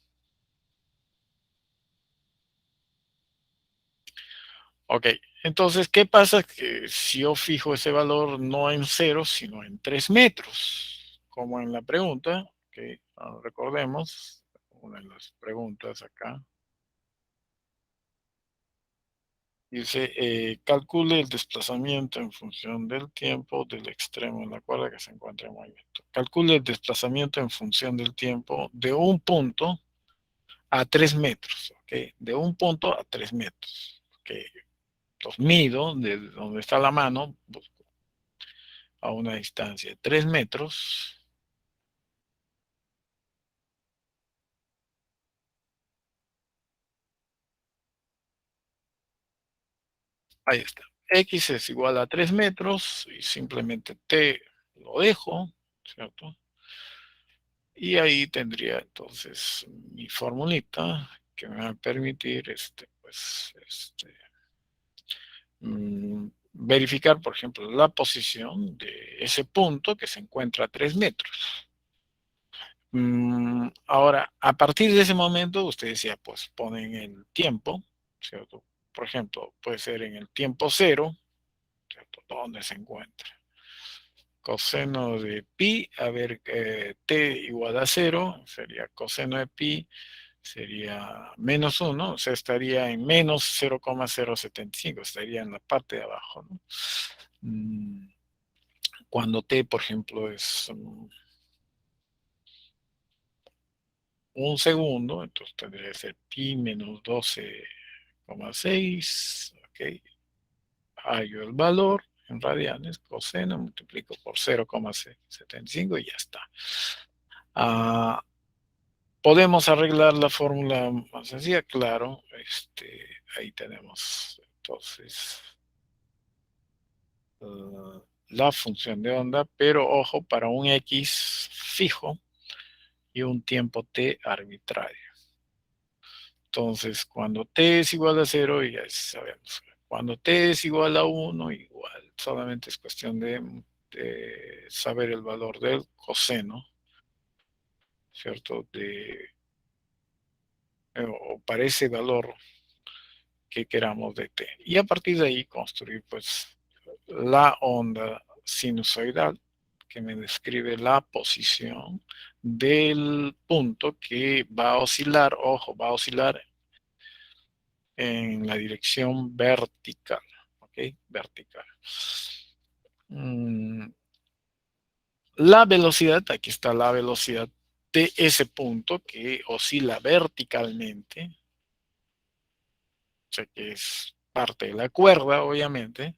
Speaker 1: Ok, entonces, ¿qué pasa? Que si yo fijo ese valor no en 0, sino en 3 metros, como en la pregunta, que recordemos, una de las preguntas acá, dice, calcule el desplazamiento en función del tiempo del extremo de la cuerda que se encuentra en movimiento. Calcule el desplazamiento en función del tiempo de un punto a 3 metros, ¿ok? De un punto a 3 metros, ¿ok? Los mido de donde está la mano, busco a una distancia de 3 metros. Ahí está. X es igual a 3 metros y simplemente T lo dejo, ¿cierto? Y ahí tendría entonces mi formulita que me va a permitir verificar, por ejemplo, la posición de ese punto que se encuentra a 3 metros. Ahora, a partir de ese momento, ustedes ya pues ponen el tiempo, ¿cierto? Por ejemplo, puede ser en el tiempo cero, ¿cierto? ¿Dónde se encuentra? Coseno de pi, a ver, t igual a 0, sería coseno de pi, sería menos 1, o sea, estaría en menos 0,075, estaría en la parte de abajo, ¿no? Cuando t, por ejemplo, es 1 segundo, entonces tendría que ser pi menos 12,6, ok, hallo el valor en radianes, coseno, multiplico por 0,75 y ya está. ¿Podemos arreglar la fórmula más sencilla? Claro, ahí tenemos entonces la función de onda, pero ojo, para un x fijo y un tiempo t arbitrario. Entonces, cuando t es igual a 0, ya sabemos. Cuando t es igual a 1, igual. Solamente es cuestión de saber el valor del coseno, ¿cierto? O para ese valor que queramos de t. Y a partir de ahí construir, pues, la onda sinusoidal que me describe la posición del punto que va a oscilar, ojo, va a oscilar en la dirección vertical, ¿ok? Vertical. La velocidad, aquí está la velocidad de ese punto que oscila verticalmente, o sea que es parte de la cuerda, obviamente,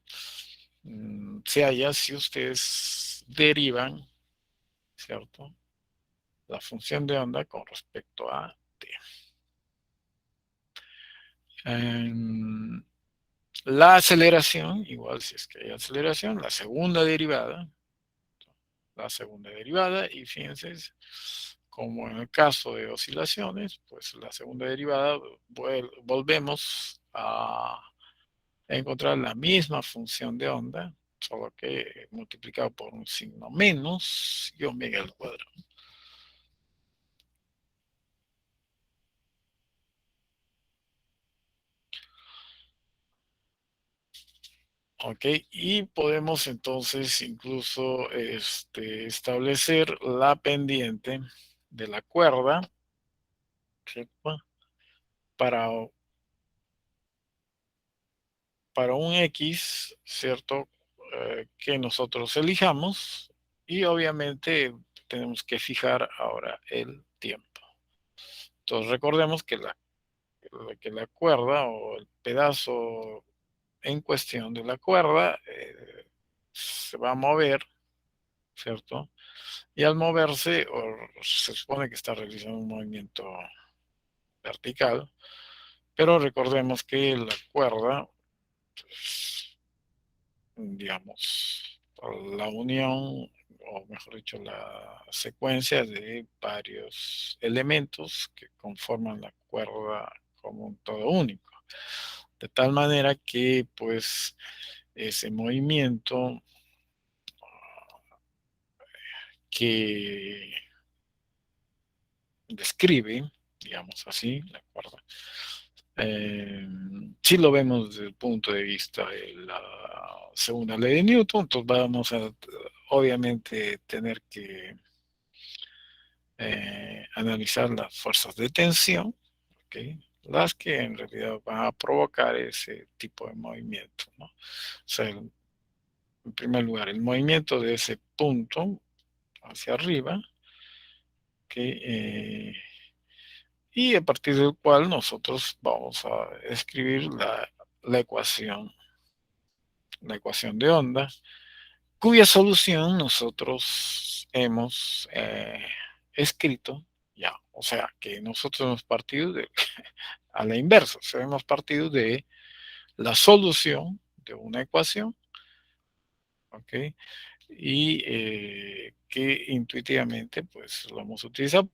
Speaker 1: se halla si ustedes derivan, ¿cierto? La función de onda con respecto a t. La aceleración, igual si es que hay aceleración, la segunda derivada, y fíjense, como en el caso de oscilaciones, pues la segunda derivada volvemos a encontrar la misma función de onda, solo que multiplicado por un signo menos y omega al cuadrado. Ok, y podemos entonces incluso establecer la pendiente de la cuerda, ¿cierto? Para, para un X, ¿cierto? Que nosotros elijamos, y obviamente tenemos que fijar ahora el tiempo. Entonces recordemos que la cuerda o el pedazo en cuestión de la cuerda se va a mover, ¿cierto? Y al moverse, se supone que está realizando un movimiento vertical, pero recordemos que la cuerda, pues, digamos, la unión, o mejor dicho, la secuencia de varios elementos que conforman la cuerda como un todo único. De tal manera que, pues, ese movimiento que describe, digamos así, la cuerda, si lo vemos desde el punto de vista de la segunda ley de Newton, entonces vamos a obviamente tener que analizar las fuerzas de tensión, ¿okay? Las que en realidad van a provocar ese tipo de movimiento, ¿no? O sea, en primer lugar, el movimiento de ese punto hacia arriba, ¿okay? Y a partir del cual nosotros vamos a escribir la ecuación de onda, cuya solución nosotros hemos escrito ya. O sea, que nosotros hemos partido a la inversa, o sea, hemos partido de la solución de una ecuación, ¿ok? y que intuitivamente pues lo hemos utilizado.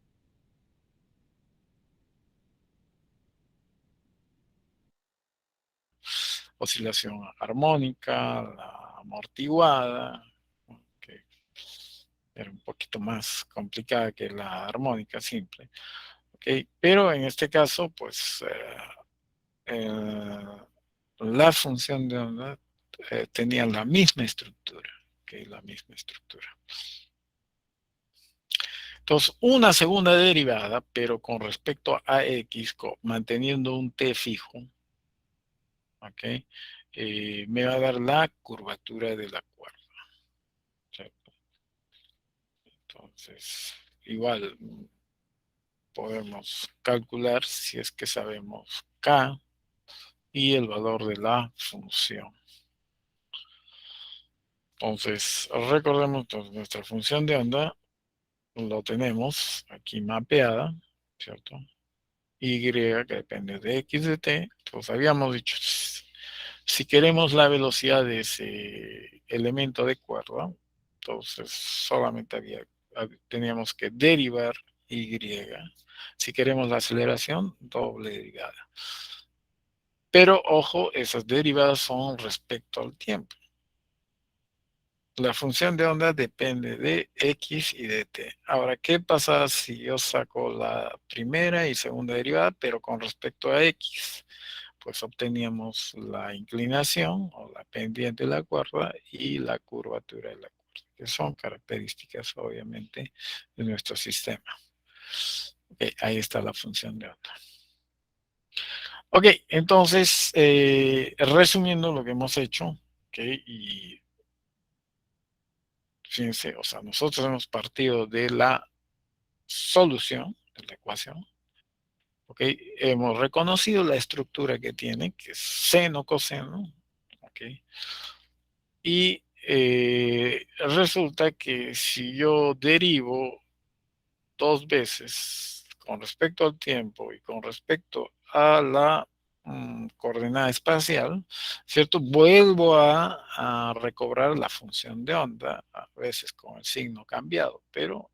Speaker 1: Oscilación armónica, la amortiguada, que era un poquito más complicada que la armónica simple. ¿Okay? Pero en este caso, pues la función de onda tenía la misma estructura, ¿okay? La misma estructura. Entonces, una segunda derivada, pero con respecto a x, manteniendo un t fijo, ¿ok? Me va a dar la curvatura de la cuerda, ¿cierto? Entonces, igual podemos calcular si es que sabemos k y el valor de la función. Entonces, recordemos entonces, nuestra función de onda, lo tenemos aquí mapeada, ¿cierto? Y que depende de x de t, pues habíamos dicho, si queremos la velocidad de ese elemento de cuerda, entonces solamente teníamos que derivar y. Si queremos la aceleración, doble derivada. Pero ojo, esas derivadas son respecto al tiempo. La función de onda depende de x y de t. Ahora, ¿qué pasa si yo saco la primera y segunda derivada, pero con respecto a x? Pues obteníamos la inclinación o la pendiente de la cuerda y la curvatura de la cuerda, que son características, obviamente, de nuestro sistema. Okay, ahí está la función de onda. Ok, entonces, resumiendo lo que hemos hecho, okay, y fíjense, o sea, nosotros hemos partido de la solución de la ecuación, ok, hemos reconocido la estructura que tiene, que es seno, coseno, ok, y resulta que si yo derivo dos veces con respecto al tiempo y con respecto a la coordenada espacial, ¿cierto? Vuelvo a recobrar la función de onda, a veces con el signo cambiado, pero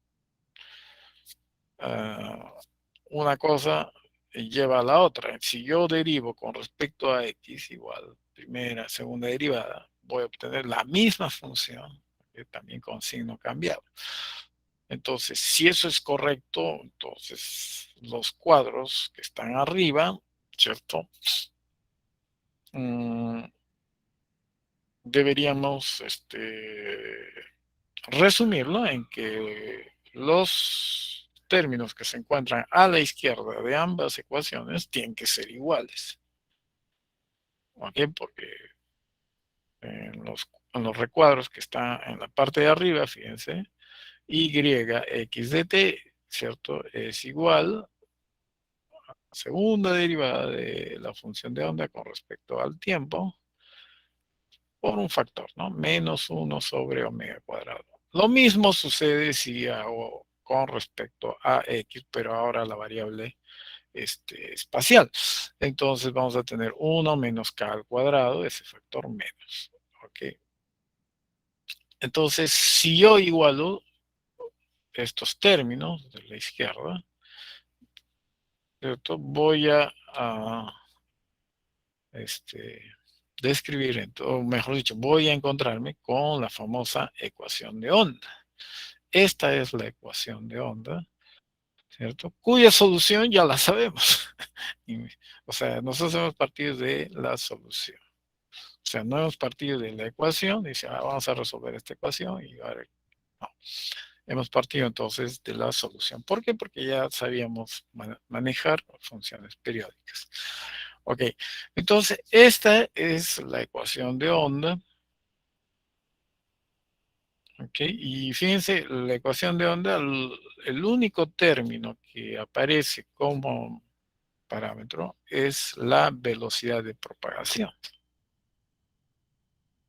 Speaker 1: una cosa lleva a la otra. Si yo derivo con respecto a x igual primera, segunda derivada, voy a obtener la misma función, también con signo cambiado. Entonces, si eso es correcto, entonces los cuadros que están arriba, ¿cierto? Deberíamos resumirlo en que los términos que se encuentran a la izquierda de ambas ecuaciones tienen que ser iguales. ¿Ok? Porque en los recuadros que están en la parte de arriba, fíjense, y x de t, ¿cierto? Es igual a la segunda derivada de la función de onda con respecto al tiempo por un factor, ¿no? Menos 1 sobre omega cuadrado. Lo mismo sucede si hago con respecto a x, pero ahora la variable espacial. Entonces vamos a tener 1 menos k al cuadrado, ese factor menos. ¿Ok? Entonces, si yo igualo estos términos de la izquierda, ¿cierto? Voy a describir, o mejor dicho, voy a encontrarme con la famosa ecuación de onda. Esta es la ecuación de onda, ¿cierto? Cuya solución ya la sabemos. O sea, nosotros hemos partido de la solución. O sea, no hemos partido de la ecuación, dice, vamos a resolver esta ecuación y a ver, no. Hemos partido entonces de la solución. ¿Por qué? Porque ya sabíamos manejar funciones periódicas. Ok, entonces esta es la ecuación de onda. Ok, y fíjense, la ecuación de onda, el único término que aparece como parámetro es la velocidad de propagación.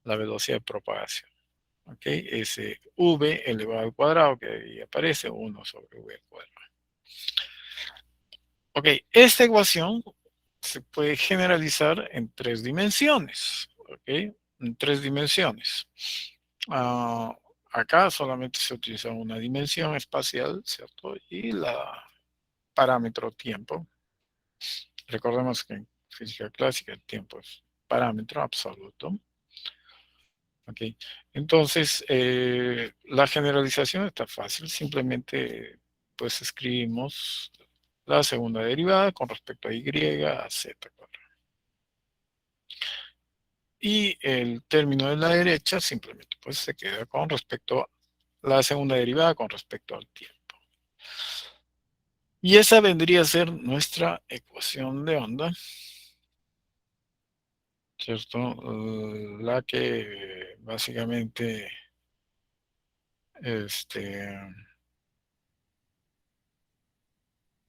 Speaker 1: La velocidad de propagación. ¿Ok? Ese v elevado al cuadrado que ahí aparece 1 sobre v al cuadrado. Ok, esta ecuación se puede generalizar en 3 dimensiones. ¿Ok? En 3 dimensiones. acá solamente se utiliza una dimensión espacial, ¿cierto? Y la parámetro tiempo. Recordemos que en física clásica el tiempo es parámetro absoluto. ¿Ok? Entonces, la generalización está fácil. Simplemente, pues, escribimos la segunda derivada con respecto a y a z cuadrado. Y el término de la derecha simplemente, pues, se queda con respecto a la segunda derivada con respecto al tiempo. Y esa vendría a ser nuestra ecuación de onda, ¿cierto? La que básicamente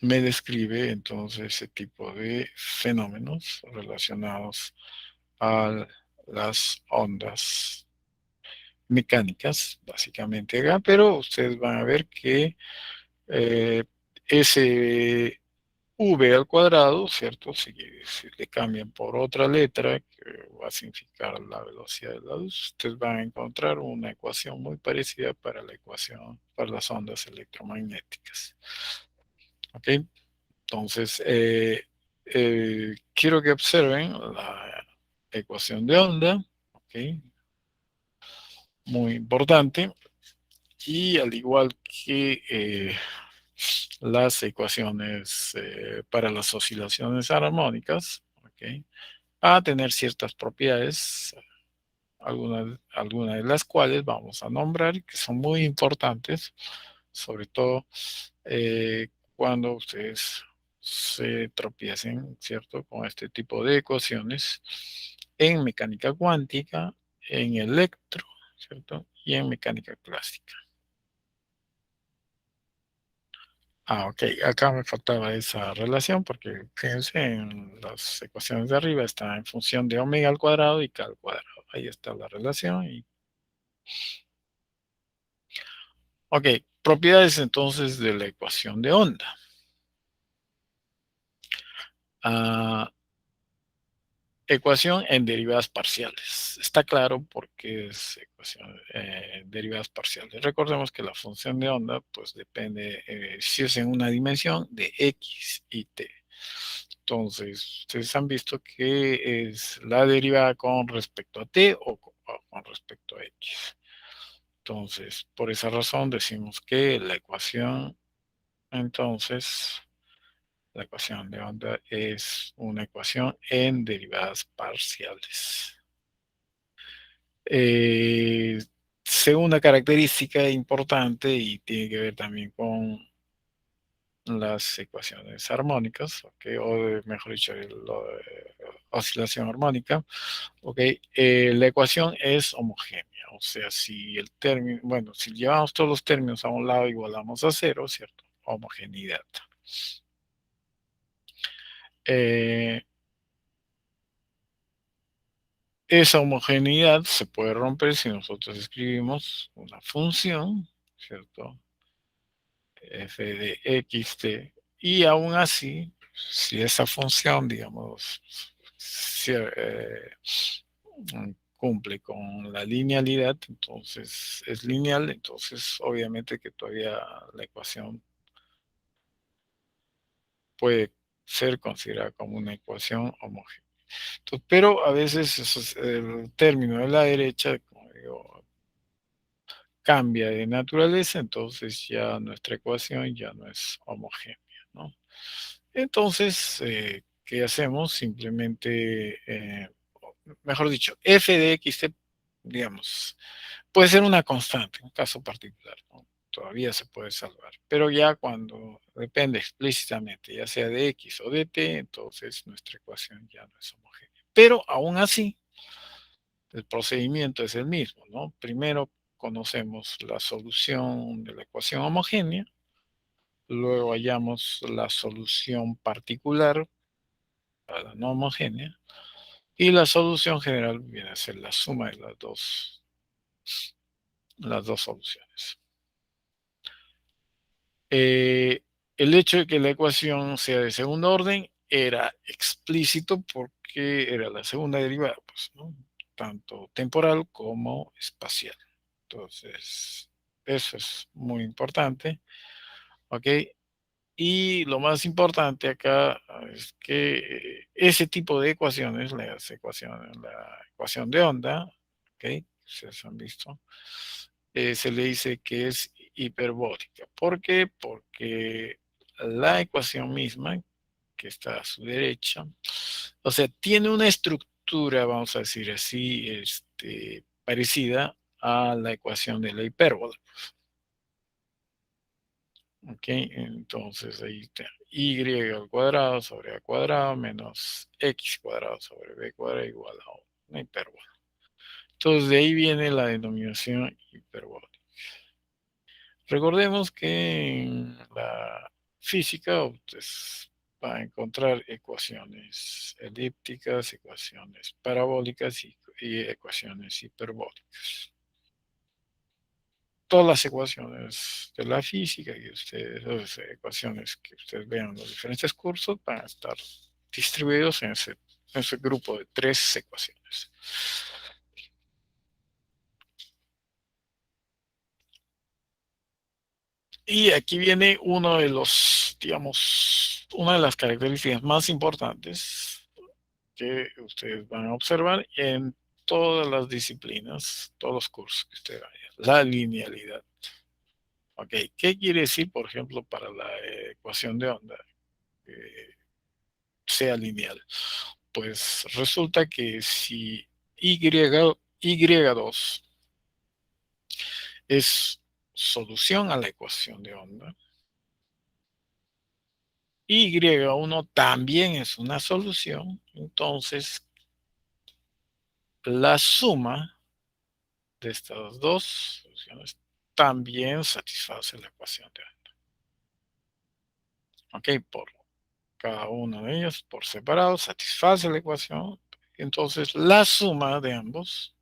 Speaker 1: me describe entonces ese tipo de fenómenos relacionados a las ondas mecánicas, básicamente acá, pero ustedes van a ver que eh, ese v al cuadrado, ¿cierto? Si le cambian por otra letra que va a significar la velocidad de la luz, ustedes van a encontrar una ecuación muy parecida para la ecuación para las ondas electromagnéticas. ¿Ok? Entonces, quiero que observen la ecuación de onda, ¿ok? Muy importante, y al igual que las ecuaciones para las oscilaciones armónicas, ¿ok? A tener ciertas propiedades, algunas de las cuales vamos a nombrar, que son muy importantes, sobre todo cuando ustedes se tropiecen, ¿cierto?, con este tipo de ecuaciones en mecánica cuántica, en electro, ¿cierto?, y en mecánica clásica. Ok, acá me faltaba esa relación porque fíjense, en las ecuaciones de arriba está en función de omega al cuadrado y k al cuadrado. Ahí está la relación. Ok, propiedades entonces de la ecuación de onda. Ah, ecuación en derivadas parciales. Está claro por qué es ecuación derivadas parciales. Recordemos que la función de onda pues depende si es en una dimensión de x y t. Entonces, ustedes han visto que es la derivada con respecto a t o con respecto a x. Entonces, por esa razón decimos que la ecuación, entonces, la ecuación de onda es una ecuación en derivadas parciales. Segunda característica importante y tiene que ver también con las ecuaciones armónicas, ¿okay? Mejor dicho, oscilación armónica, ¿okay? La ecuación es homogénea, o sea, si el término, bueno, si llevamos todos los términos a un lado igualamos a cero, ¿cierto? Homogeneidad. Eh, Esa homogeneidad se puede romper si nosotros escribimos una función, ¿cierto? F de xt, y aún así, si esa función, digamos, cumple con la linealidad, entonces es lineal, entonces obviamente que todavía la ecuación puede ser considerada como una ecuación homogénea. Pero a veces el término de la derecha, como digo, cambia de naturaleza, entonces ya nuestra ecuación ya no es homogénea, ¿no? Entonces, ¿qué hacemos? Simplemente, mejor dicho, f de x, digamos, puede ser una constante, un caso particular, ¿no? Todavía se puede salvar, pero ya cuando depende explícitamente, ya sea de x o de t, entonces nuestra ecuación ya no es homogénea. Pero aún así, el procedimiento es el mismo, ¿no? Primero conocemos la solución de la ecuación homogénea, luego hallamos la solución particular para la no homogénea, y la solución general viene a ser la suma de las dos soluciones. El hecho de que la ecuación sea de segundo orden era explícito porque era la segunda derivada, pues, ¿no? Tanto temporal como espacial. Entonces, eso es muy importante. ¿Ok? Y lo más importante acá es que ese tipo de ecuaciones, la ecuación de onda, ¿ok? Ustedes han visto, se le dice que es hiperbólica. ¿Por qué? Porque la ecuación misma, que está a su derecha, o sea, tiene una estructura, vamos a decir así, parecida a la ecuación de la hipérbola. Ok, entonces ahí está y al cuadrado sobre a cuadrado menos x cuadrado sobre b cuadrado igual a una hipérbola. Entonces de ahí viene la denominación hiperbólica. Recordemos que en la física pues, va a encontrar ecuaciones elípticas, ecuaciones parabólicas y ecuaciones hiperbólicas. Todas las ecuaciones de la física y las ecuaciones que ustedes vean en los diferentes cursos van a estar distribuidos en ese grupo de tres ecuaciones. Y aquí viene uno de los, digamos, una de las características más importantes que ustedes van a observar en todas las disciplinas, todos los cursos que ustedes vayan. La linealidad. Ok, ¿qué quiere decir, por ejemplo, para la ecuación de onda? Eh, sea lineal. Pues resulta que si y2 es solución a la ecuación de onda, y1 también es una solución, entonces la suma de estas dos soluciones también satisface la ecuación de onda. Ok, por cada uno de ellos por separado satisface la ecuación, entonces la suma de ambos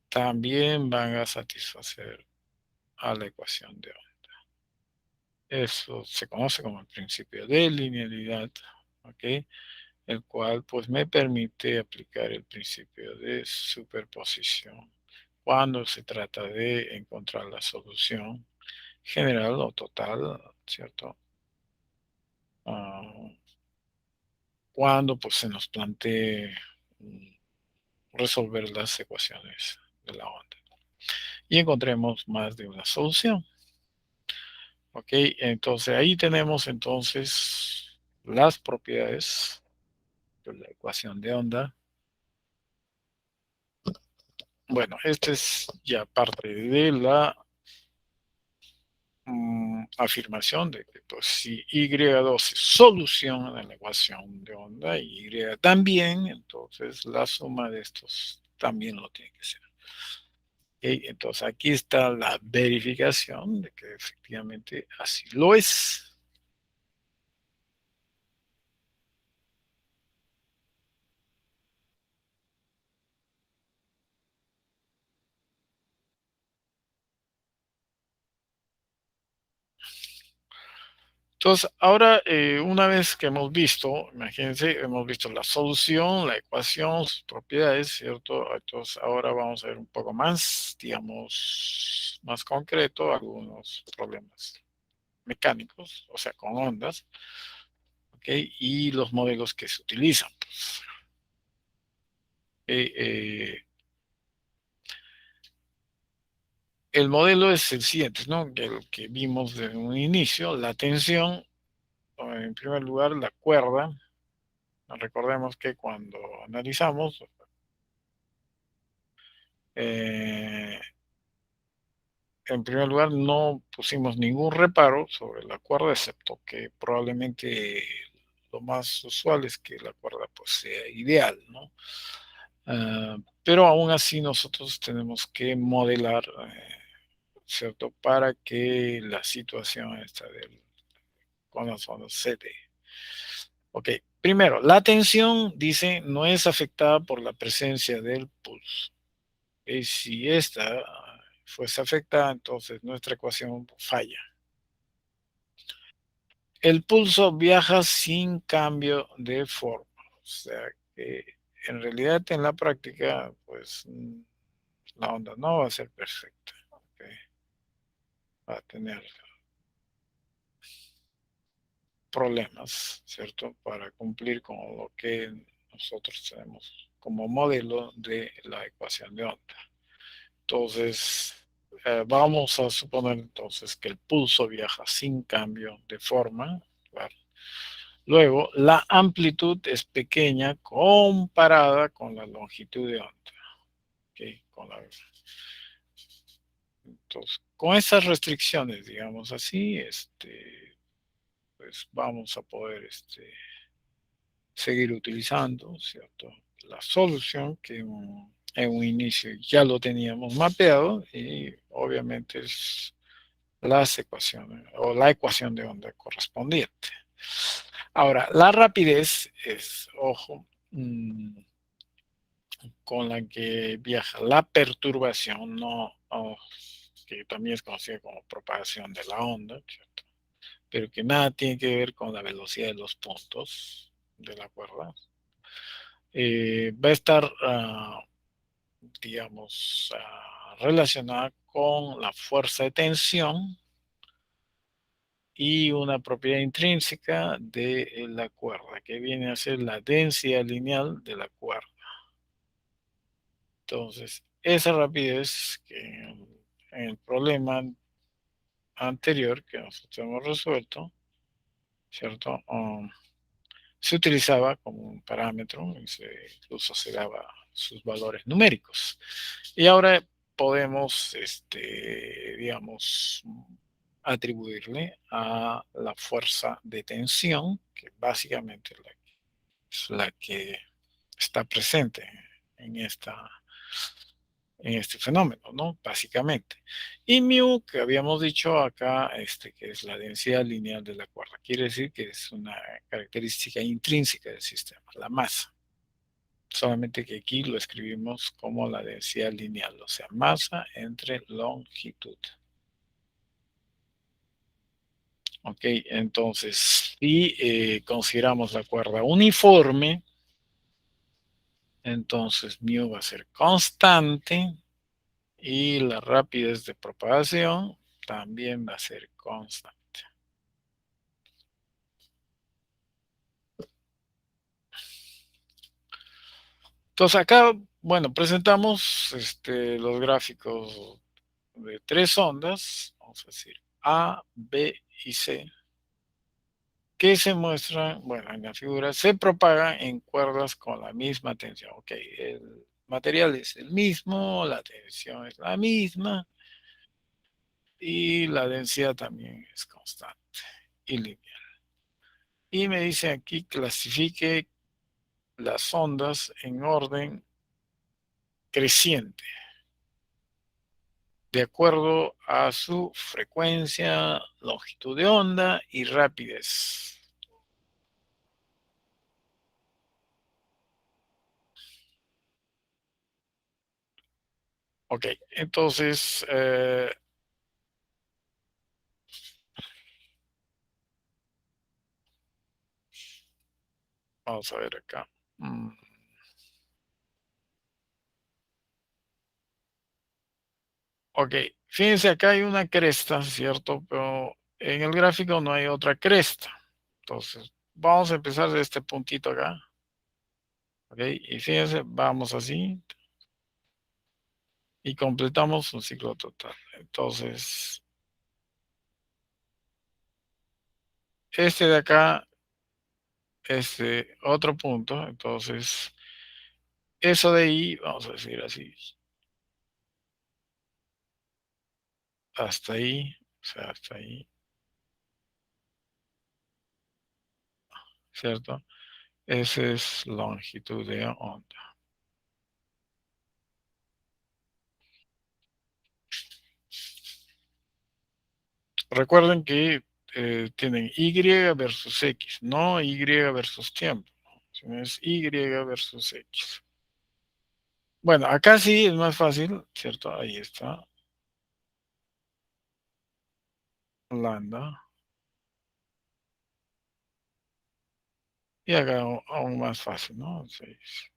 Speaker 1: también van a satisfacer a la ecuación de onda. Eso se conoce como el principio de linealidad, ¿ok? El cual pues me permite aplicar el principio de superposición cuando se trata de encontrar la solución general o total, ¿cierto? Uh, cuando pues se nos plantee resolver las ecuaciones de la onda y encontremos más de una solución. Ok, entonces ahí tenemos entonces las propiedades de la ecuación de onda. Bueno, esta es ya parte de la afirmación de que pues, si Y2 es solución a la ecuación de onda y Y también, entonces la suma de estos también lo tiene que ser. Ok, entonces aquí está la verificación de que efectivamente así lo es. Entonces, ahora, una vez que hemos visto, imagínense, hemos visto la solución, la ecuación, sus propiedades, ¿cierto? Entonces, ahora vamos a ver un poco más, digamos, más concreto, algunos problemas mecánicos, o sea, con ondas, ¿ok? Y los modelos que se utilizan. Pues. El modelo es el siguiente, ¿no? El que vimos desde un inicio, la tensión, en primer lugar, la cuerda. Recordemos que cuando analizamos, eh, en primer lugar, no pusimos ningún reparo sobre la cuerda, excepto que probablemente lo más usual es que la cuerda pues, sea ideal, ¿no? Pero aún así nosotros tenemos que modelar, ¿cierto? Para que la situación esta con las ondas se dé. Ok, primero, la tensión, dice, no es afectada por la presencia del pulso. Y si esta fuese afectada, entonces nuestra ecuación falla. El pulso viaja sin cambio de forma. O sea que en realidad en la práctica, pues la onda no va a ser perfecta. ¿Ok? Va a tener problemas, ¿cierto? Para cumplir con lo que nosotros tenemos como modelo de la ecuación de onda. Entonces, vamos a suponer entonces que el pulso viaja sin cambio de forma, ¿vale? Luego, la amplitud es pequeña comparada con la longitud de onda. ¿Okay? Entonces, con esas restricciones, digamos así, pues vamos a poder seguir utilizando, ¿cierto? La solución que en un inicio ya lo teníamos mapeado y obviamente es las ecuaciones o la ecuación de onda correspondiente. Ahora, la rapidez es, ojo, con la que viaja la perturbación, no, que también es conocida como propagación de la onda, ¿cierto? Pero que nada tiene que ver con la velocidad de los puntos de la cuerda. Va a estar, digamos, relacionada con la fuerza de tensión y una propiedad intrínseca de la cuerda, que viene a ser la densidad lineal de la cuerda. Entonces, esa rapidez que en el problema anterior que nosotros hemos resuelto, ¿cierto? Se utilizaba como un parámetro y incluso se daba sus valores numéricos. Y ahora podemos, digamos, atribuirle a la fuerza de tensión, que básicamente es la que está presente en en este fenómeno, ¿no? Básicamente. Y mu, que habíamos dicho acá, que es la densidad lineal de la cuerda. Quiere decir que es una característica intrínseca del sistema, la masa. Solamente que aquí lo escribimos como la densidad lineal, o sea, masa entre longitud. Ok, entonces, si consideramos la cuerda uniforme, entonces mu va a ser constante y la rapidez de propagación también va a ser constante. Entonces acá, bueno, presentamos los gráficos de tres ondas, vamos a decir A, B y C, que se muestran, bueno, en la figura, se propagan en cuerdas con la misma tensión. Ok, el material es el mismo, la tensión es la misma y la densidad también es constante y lineal. Y me dice aquí clasifique las ondas en orden creciente, de acuerdo a su frecuencia, longitud de onda y rapidez. Ok, entonces, vamos a ver acá. Ok, fíjense, acá hay una cresta, ¿cierto? Pero en el gráfico no hay otra cresta. Entonces, vamos a empezar de este puntito acá. Ok, y fíjense, vamos así y completamos un ciclo total. Entonces, este de acá es otro punto. Entonces, eso de ahí, vamos a decir así, hasta ahí, o sea, hasta ahí, ¿cierto? Esa es longitud de onda. Recuerden que tienen Y versus X, no Y versus tiempo, sino es Y versus X. Bueno, acá sí es más fácil, ¿cierto? Ahí está, lambda. Y acá aún más fácil, ¿no? 6.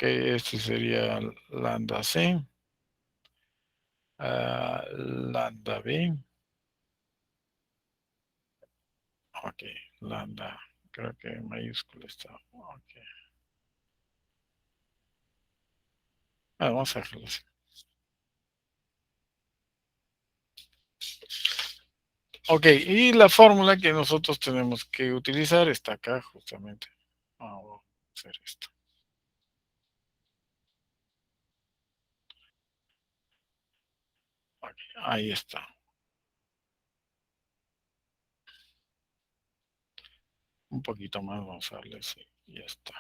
Speaker 1: este sería lambda C, lambda B, ok, lambda, creo que en mayúscula está, ok. Vamos a dejarlo así. Ok, y la fórmula que nosotros tenemos que utilizar está acá justamente. Vamos a hacer esto. Ok, ahí está. Un poquito más, vamos a darle así. Ya está.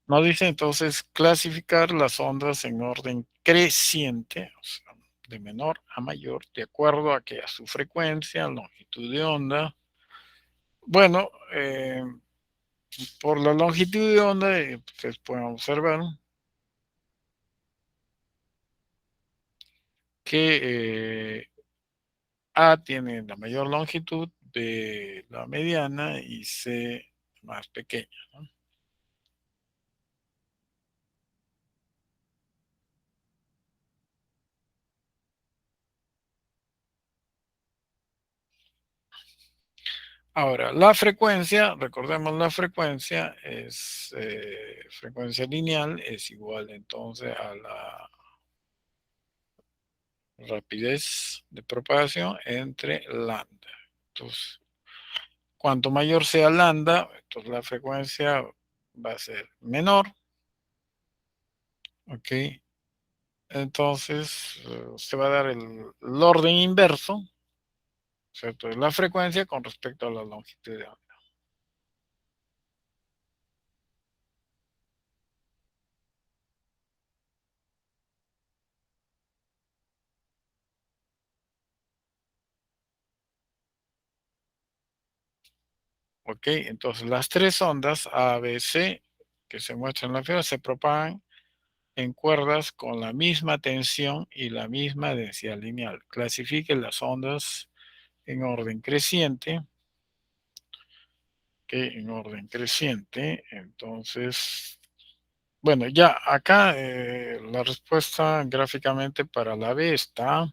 Speaker 1: Nos dice entonces clasificar las ondas en orden creciente, o sea, de menor a mayor, de acuerdo a que a su frecuencia, longitud de onda. Bueno, por la longitud de onda, ustedes pueden observar que A tiene la mayor longitud, B la mediana y C más pequeña, ¿no? Ahora, la frecuencia, recordemos la frecuencia es frecuencia lineal, es igual entonces a la rapidez de propagación entre lambda. Entonces, cuanto mayor sea lambda, entonces la frecuencia va a ser menor, ¿ok? Entonces, se va a dar el orden inverso, ¿cierto? De la frecuencia con respecto a la longitud de onda. ¿Ok? Entonces, las tres ondas A, B, C que se muestran en la figura se propagan en cuerdas con la misma tensión y la misma densidad lineal. Clasifique las ondas en orden creciente, que en orden creciente, entonces, bueno, ya acá la respuesta gráficamente para la B está,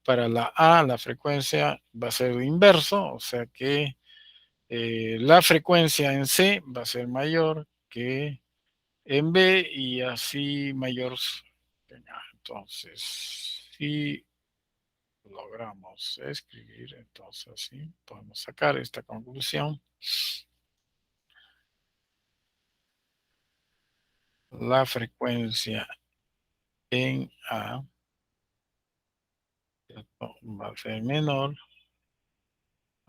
Speaker 1: para la A la frecuencia va a ser inverso, o sea que la frecuencia en C va a ser mayor que en B y así mayor. Entonces, si logramos escribir, entonces sí, podemos sacar esta conclusión. La frecuencia en A, ¿cierto?, va a ser menor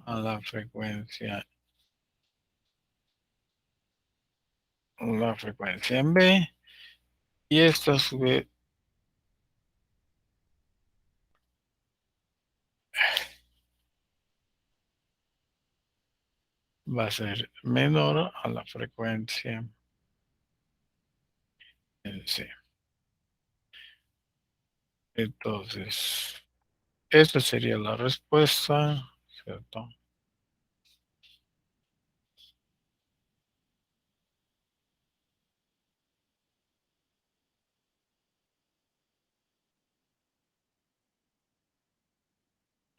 Speaker 1: a la frecuencia en B, y esta a su vez va a ser menor a la frecuencia en C. Entonces, esta sería la respuesta, ¿cierto?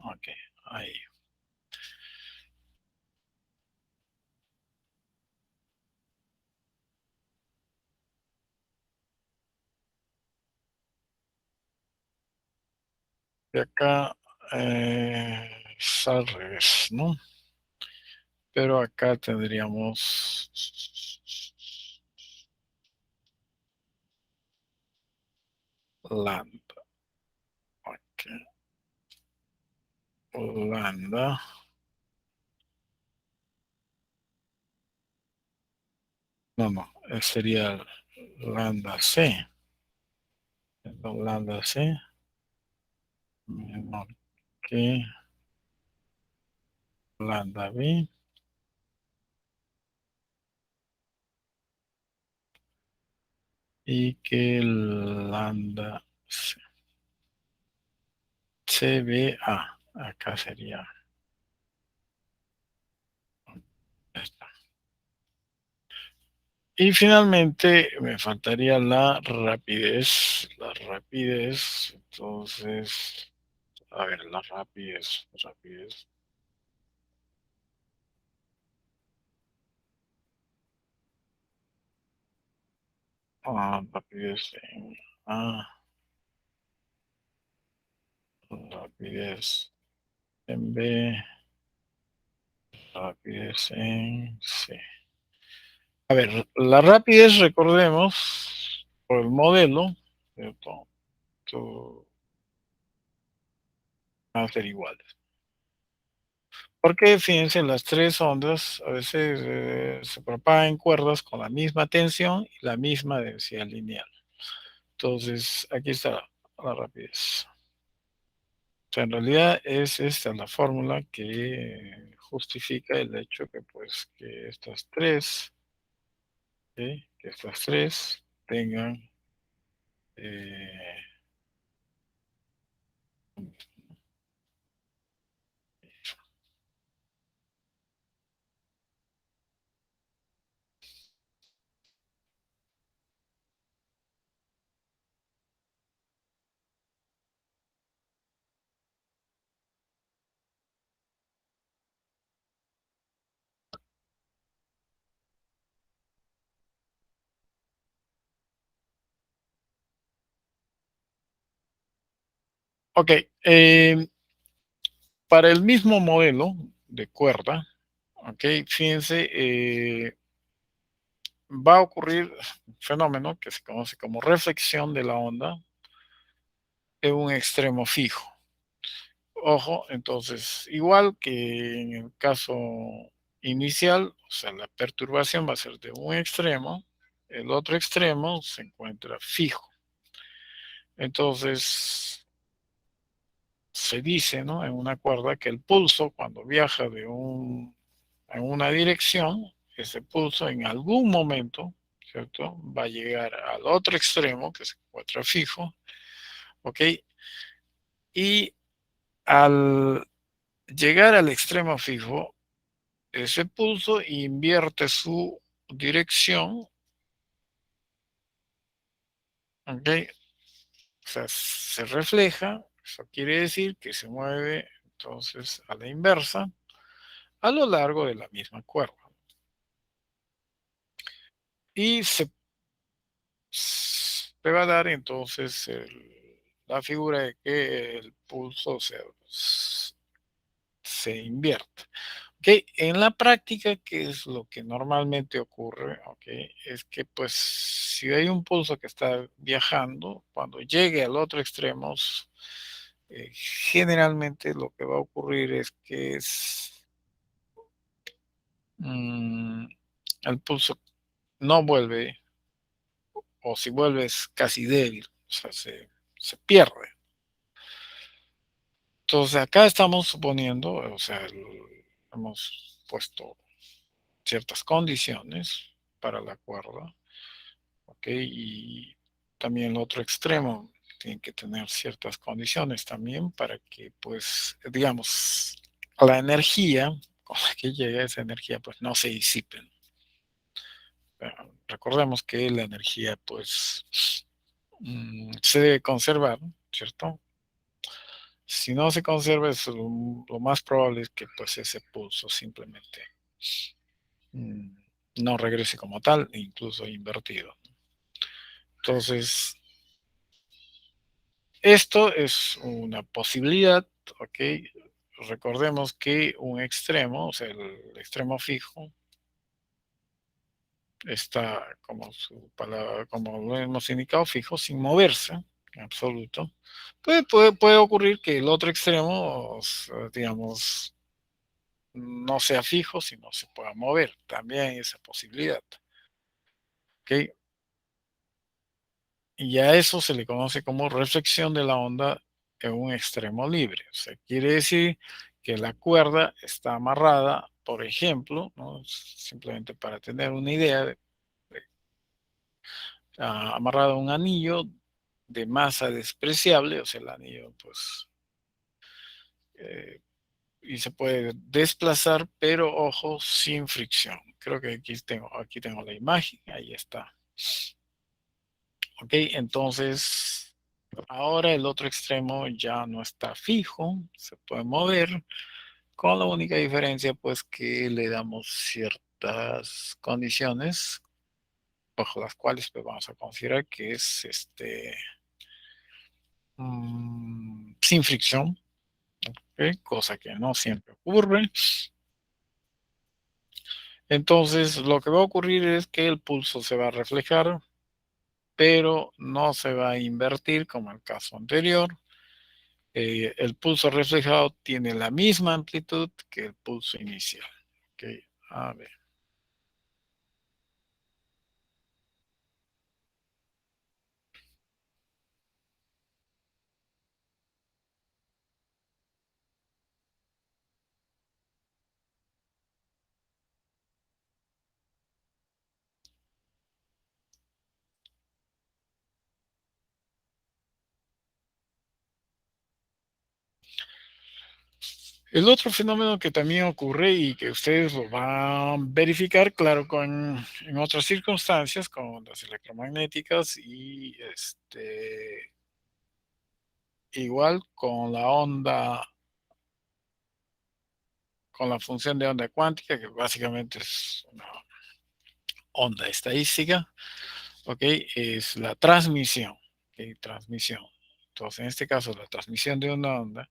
Speaker 1: Ok, ahí. Y acá es al revés, ¿no? Pero acá tendríamos lambda. Ok. Lambda. No, no, sería lambda C. lambda C menor que lambda B y que lambda C. CBA, acá sería esta. Y finalmente me faltaría la rapidez. Entonces, a ver, la rapidez. Rapidez en A, rapidez en B, rapidez en C. A ver, la rapidez, recordemos, por el modelo, ¿cierto? Van a ser iguales. Porque fíjense, las tres ondas a veces se propagan en cuerdas con la misma tensión y la misma densidad lineal. Entonces, aquí está la rapidez. O sea, en realidad es esta la fórmula que justifica el hecho que, pues, que estas tres, ¿sí? Que estas tres tengan eh, ok, para el mismo modelo de cuerda, ok, fíjense, va a ocurrir un fenómeno que se conoce como reflexión de la onda en un extremo fijo. Ojo, entonces, igual que en el caso inicial, o sea, la perturbación va a ser de un extremo, el otro extremo se encuentra fijo. Entonces, se dice, ¿no? En una cuerda que el pulso, cuando viaja en una dirección, ese pulso en algún momento, ¿cierto? Va a llegar al otro extremo que se encuentra fijo, ¿ok? Y al llegar al extremo fijo, ese pulso invierte su dirección, ¿ok? O sea, se refleja, eso quiere decir que se mueve entonces a la inversa a lo largo de la misma cuerda. Y se va a dar entonces la figura de que el pulso se invierte. Okay. En la práctica, ¿qué es lo que normalmente ocurre? Okay, es que pues si hay un pulso que está viajando, cuando llegue al otro extremo, generalmente lo que va a ocurrir es que mm, el pulso no vuelve, o si vuelve es casi débil, o sea, se pierde. Entonces acá estamos suponiendo, o sea, hemos puesto ciertas condiciones para la cuerda, ¿ok? Y también el otro extremo tiene que tener ciertas condiciones también para que, pues, digamos, la energía con la que llega esa energía, pues, no se disipe. Recordemos que la energía, pues, se debe conservar, ¿cierto? Si no se conserva, lo más probable es que, pues, ese pulso simplemente mm, no regrese como tal, incluso invertido. Entonces, esto es una posibilidad, ¿ok? Recordemos que un extremo, o sea, el extremo fijo, está, como su palabra, como lo hemos indicado, fijo, sin moverse, en absoluto. Puede ocurrir que el otro extremo, digamos, no sea fijo, sino se pueda mover. También hay esa posibilidad, ¿ok? Y a eso se le conoce como reflexión de la onda en un extremo libre. O sea, quiere decir que la cuerda está amarrada, por ejemplo, ¿no? Simplemente para tener una idea, amarrado a un anillo de masa despreciable, o sea, el anillo, pues, y se puede desplazar, pero ojo, sin fricción. Creo que aquí tengo la imagen, ahí está. Ok, entonces ahora el otro extremo ya no está fijo, se puede mover, con la única diferencia pues que le damos ciertas condiciones bajo las cuales pues, vamos a considerar que es sin fricción, ¿ok? Cosa que no siempre ocurre. Entonces lo que va a ocurrir es que el pulso se va a reflejar, pero no se va a invertir como el caso anterior. El pulso reflejado tiene la misma amplitud que el pulso inicial. Okay. A ver. El otro fenómeno que también ocurre y que ustedes lo van a verificar, claro, en otras circunstancias, con las electromagnéticas y igual con la onda, con la función de onda cuántica, que básicamente es una onda estadística, ¿ok? Es la transmisión, ¿ok? Transmisión. Entonces, en este caso, la transmisión de una onda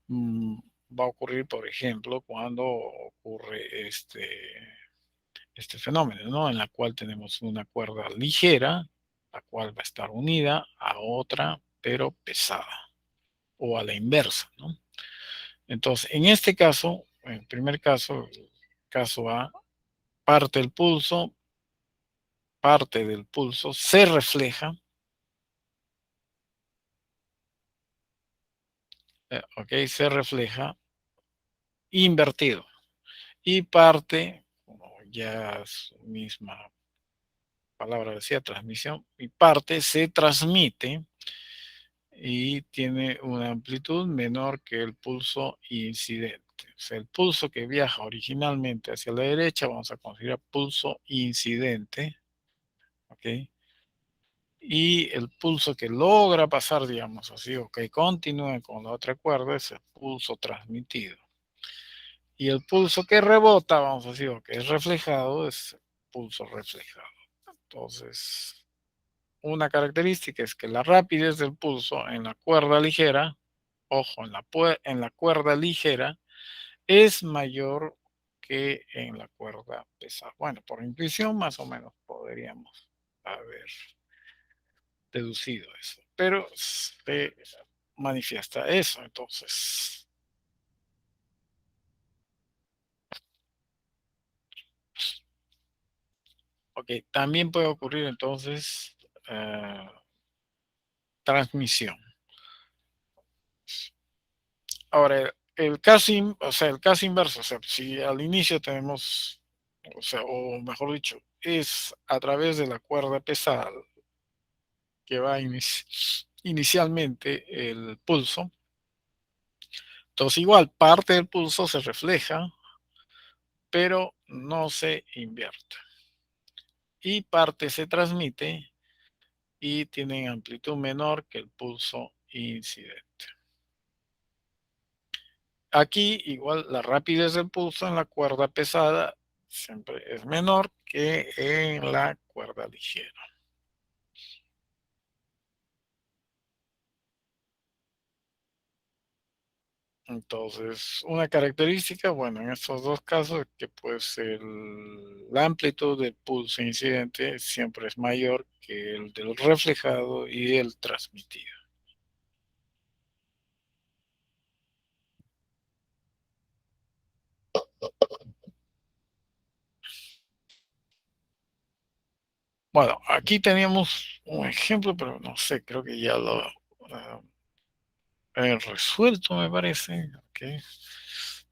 Speaker 1: mm, va a ocurrir, por ejemplo, cuando ocurre este fenómeno, ¿no? En la cual tenemos una cuerda ligera, la cual va a estar unida a otra, pero pesada, o a la inversa, ¿no? Entonces, en este caso, en el primer caso, el caso A, parte parte del pulso se refleja, ok, se refleja invertido y parte, como ya su misma palabra decía, transmisión, y parte se transmite y tiene una amplitud menor que el pulso incidente. O sea, el pulso que viaja originalmente hacia la derecha, vamos a considerar pulso incidente, ¿ok? Y el pulso que logra pasar, digamos así, o que continúa con la otra cuerda, es el pulso transmitido. Y el pulso que rebota, vamos a decir, o que es reflejado, es pulso reflejado. Entonces, una característica es que la rapidez del pulso en la cuerda ligera, ojo, en la cuerda ligera, es mayor que en la cuerda pesada. Bueno, por intuición más o menos podríamos haber deducido eso, pero se manifiesta eso. Entonces, ok, también puede ocurrir entonces transmisión. Ahora, o sea, el caso inverso, o sea, si al inicio tenemos, o sea, o mejor dicho, es a través de la cuerda pesada que va inicialmente el pulso, entonces igual parte del pulso se refleja, pero no se invierte. Y parte se transmite y tiene amplitud menor que el pulso incidente. Aquí igual la rapidez del pulso en la cuerda pesada siempre es menor que en la cuerda ligera. Entonces, una característica, bueno, en estos dos casos, es que pues la amplitud del pulso incidente siempre es mayor que el del reflejado y el transmitido. Bueno, aquí teníamos un ejemplo, pero no sé, creo que ya lo he resuelto, me parece. Okay.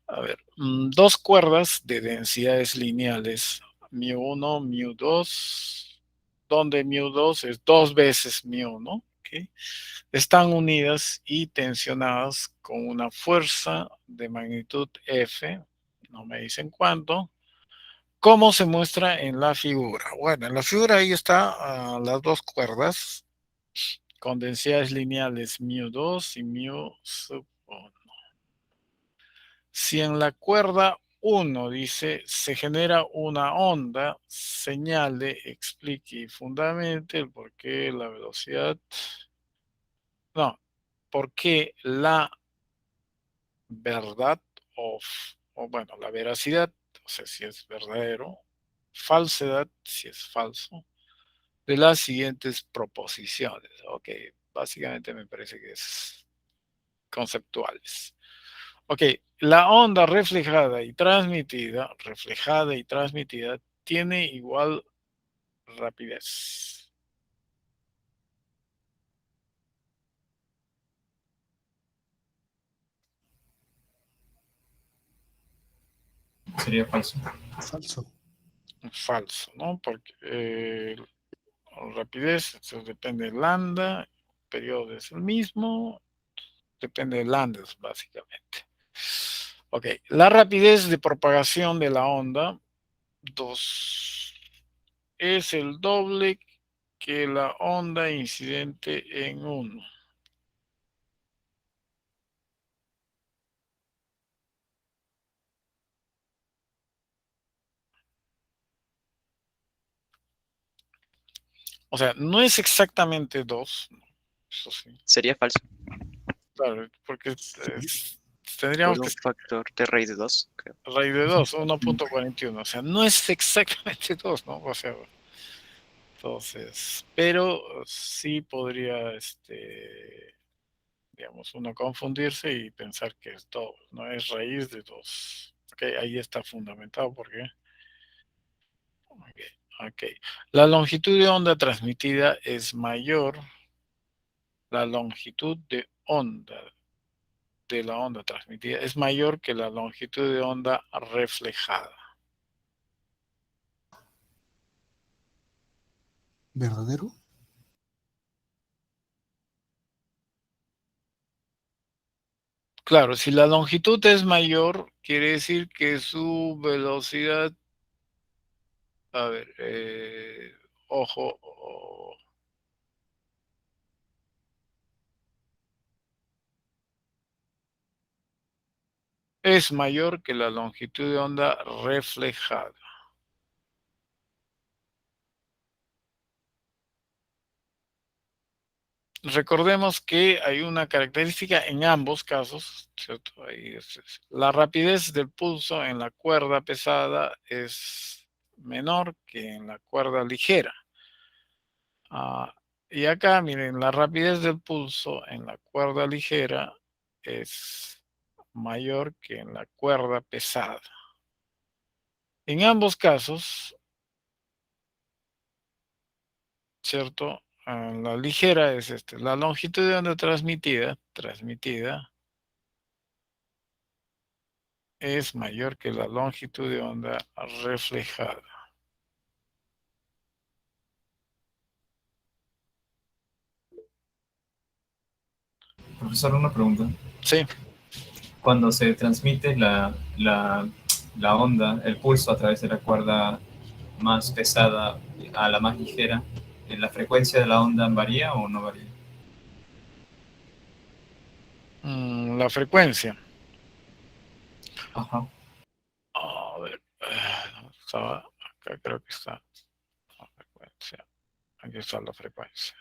Speaker 1: A ver, dos cuerdas de densidades lineales, μ1, μ2, donde μ2 es dos veces μ1, ¿okay? Están unidas y tensionadas con una fuerza de magnitud F, no me dicen cuánto. ¿Cómo se muestra en la figura? Bueno, en la figura ahí está las dos cuerdas con densidades lineales μ2 y μ sub 1. Si en la cuerda 1 dice se genera una onda, señale, explique y fundamente el por qué la velocidad, no, por qué la verdad o bueno, la veracidad, o sea, si es verdadero, falsedad, si es falso, de las siguientes proposiciones. Ok, básicamente me parece que es conceptuales. Ok, la onda reflejada y transmitida, tiene igual rapidez.
Speaker 3: Sería falso.
Speaker 4: Falso.
Speaker 1: Falso, ¿no? Porque rapidez, eso depende de lambda, el periodo es el mismo, depende de lambda, básicamente. Ok, la rapidez de propagación de la onda, 2, es el doble que la onda incidente en 1. O sea, no es exactamente 2, eso sí.
Speaker 5: Sería falso.
Speaker 1: Claro, porque
Speaker 5: Por
Speaker 1: tendríamos
Speaker 5: un
Speaker 1: que
Speaker 5: factor de raíz de 2, creo.
Speaker 1: raíz de 2, 1.41. O sea, no es exactamente 2, ¿no? O sea, entonces, pero sí podría, digamos, uno confundirse y pensar que es 2, no es raíz de 2. Ok, ahí está fundamentado porque. Ok. La longitud de onda transmitida es mayor. La longitud de onda de la onda transmitida es mayor que la longitud de onda reflejada.
Speaker 4: ¿Verdadero?
Speaker 1: Claro, si la longitud es mayor, quiere decir que su velocidad, a ver, ojo, es mayor que la longitud de onda reflejada. Recordemos que hay una característica en ambos casos, ¿cierto? Ahí la rapidez del pulso en la cuerda pesada es menor que en la cuerda ligera. Y acá, miren, la rapidez del pulso en la cuerda ligera es mayor que en la cuerda pesada. En ambos casos, ¿cierto? La ligera es la longitud de onda transmitida es mayor que la longitud de onda reflejada.
Speaker 3: Profesor, una pregunta.
Speaker 1: Sí.
Speaker 3: Cuando se transmite la onda, el pulso a través de la cuerda más pesada a la más ligera, ¿la frecuencia de la onda varía o no varía?
Speaker 1: La frecuencia.
Speaker 3: Ajá.
Speaker 1: A ver, estaba acá, creo que está la frecuencia. Aquí está la frecuencia.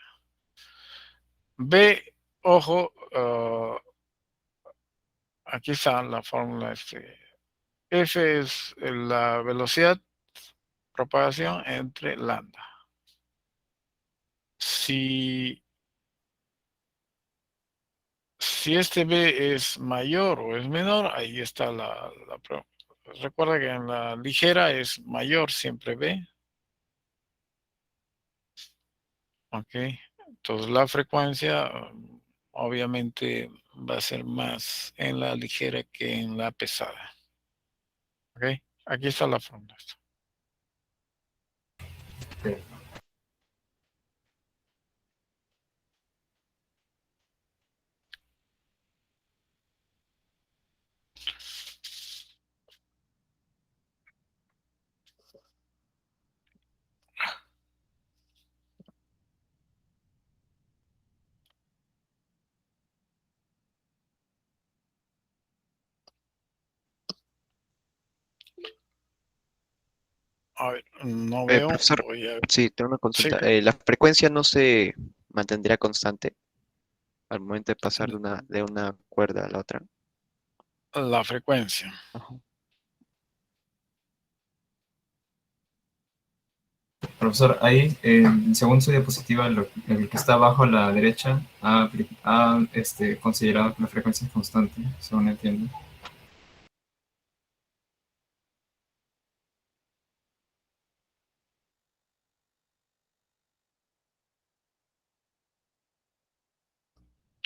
Speaker 1: B, ojo, aquí está la fórmula. F es la velocidad propagación entre lambda. Si este B es mayor o es menor, ahí está la prueba. Recuerda que en la ligera es mayor siempre B. Ok, entonces la frecuencia obviamente va a ser más en la ligera que en la pesada. Ok, aquí está la fórmula.
Speaker 3: Ok.
Speaker 1: A ver, no veo,
Speaker 5: Profesor,
Speaker 1: voy a...
Speaker 5: sí, tengo una
Speaker 1: Sí,
Speaker 5: consulta. ¿La frecuencia no se mantendría constante al momento de pasar de una cuerda a la otra?
Speaker 1: la frecuencia.
Speaker 5: Ajá.
Speaker 3: Profesor, ahí, según su diapositiva, el que está abajo a la derecha ha considerado que la frecuencia es constante, según entiendo.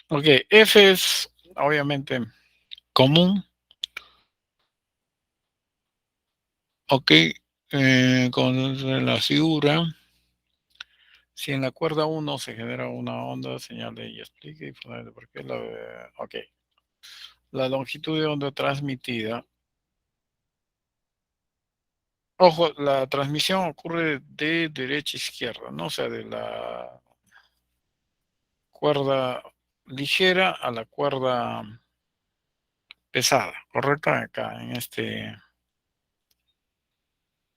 Speaker 1: Ok, F es obviamente común. Ok, con la figura, si en la cuerda 1 se genera una onda, señale y explique y fundamente por qué ok. La longitud de onda transmitida. Ojo, la transmisión ocurre de derecha a izquierda, ¿no? O sea, de la cuerda ligera a la cuerda pesada, ¿correcto? Acá en este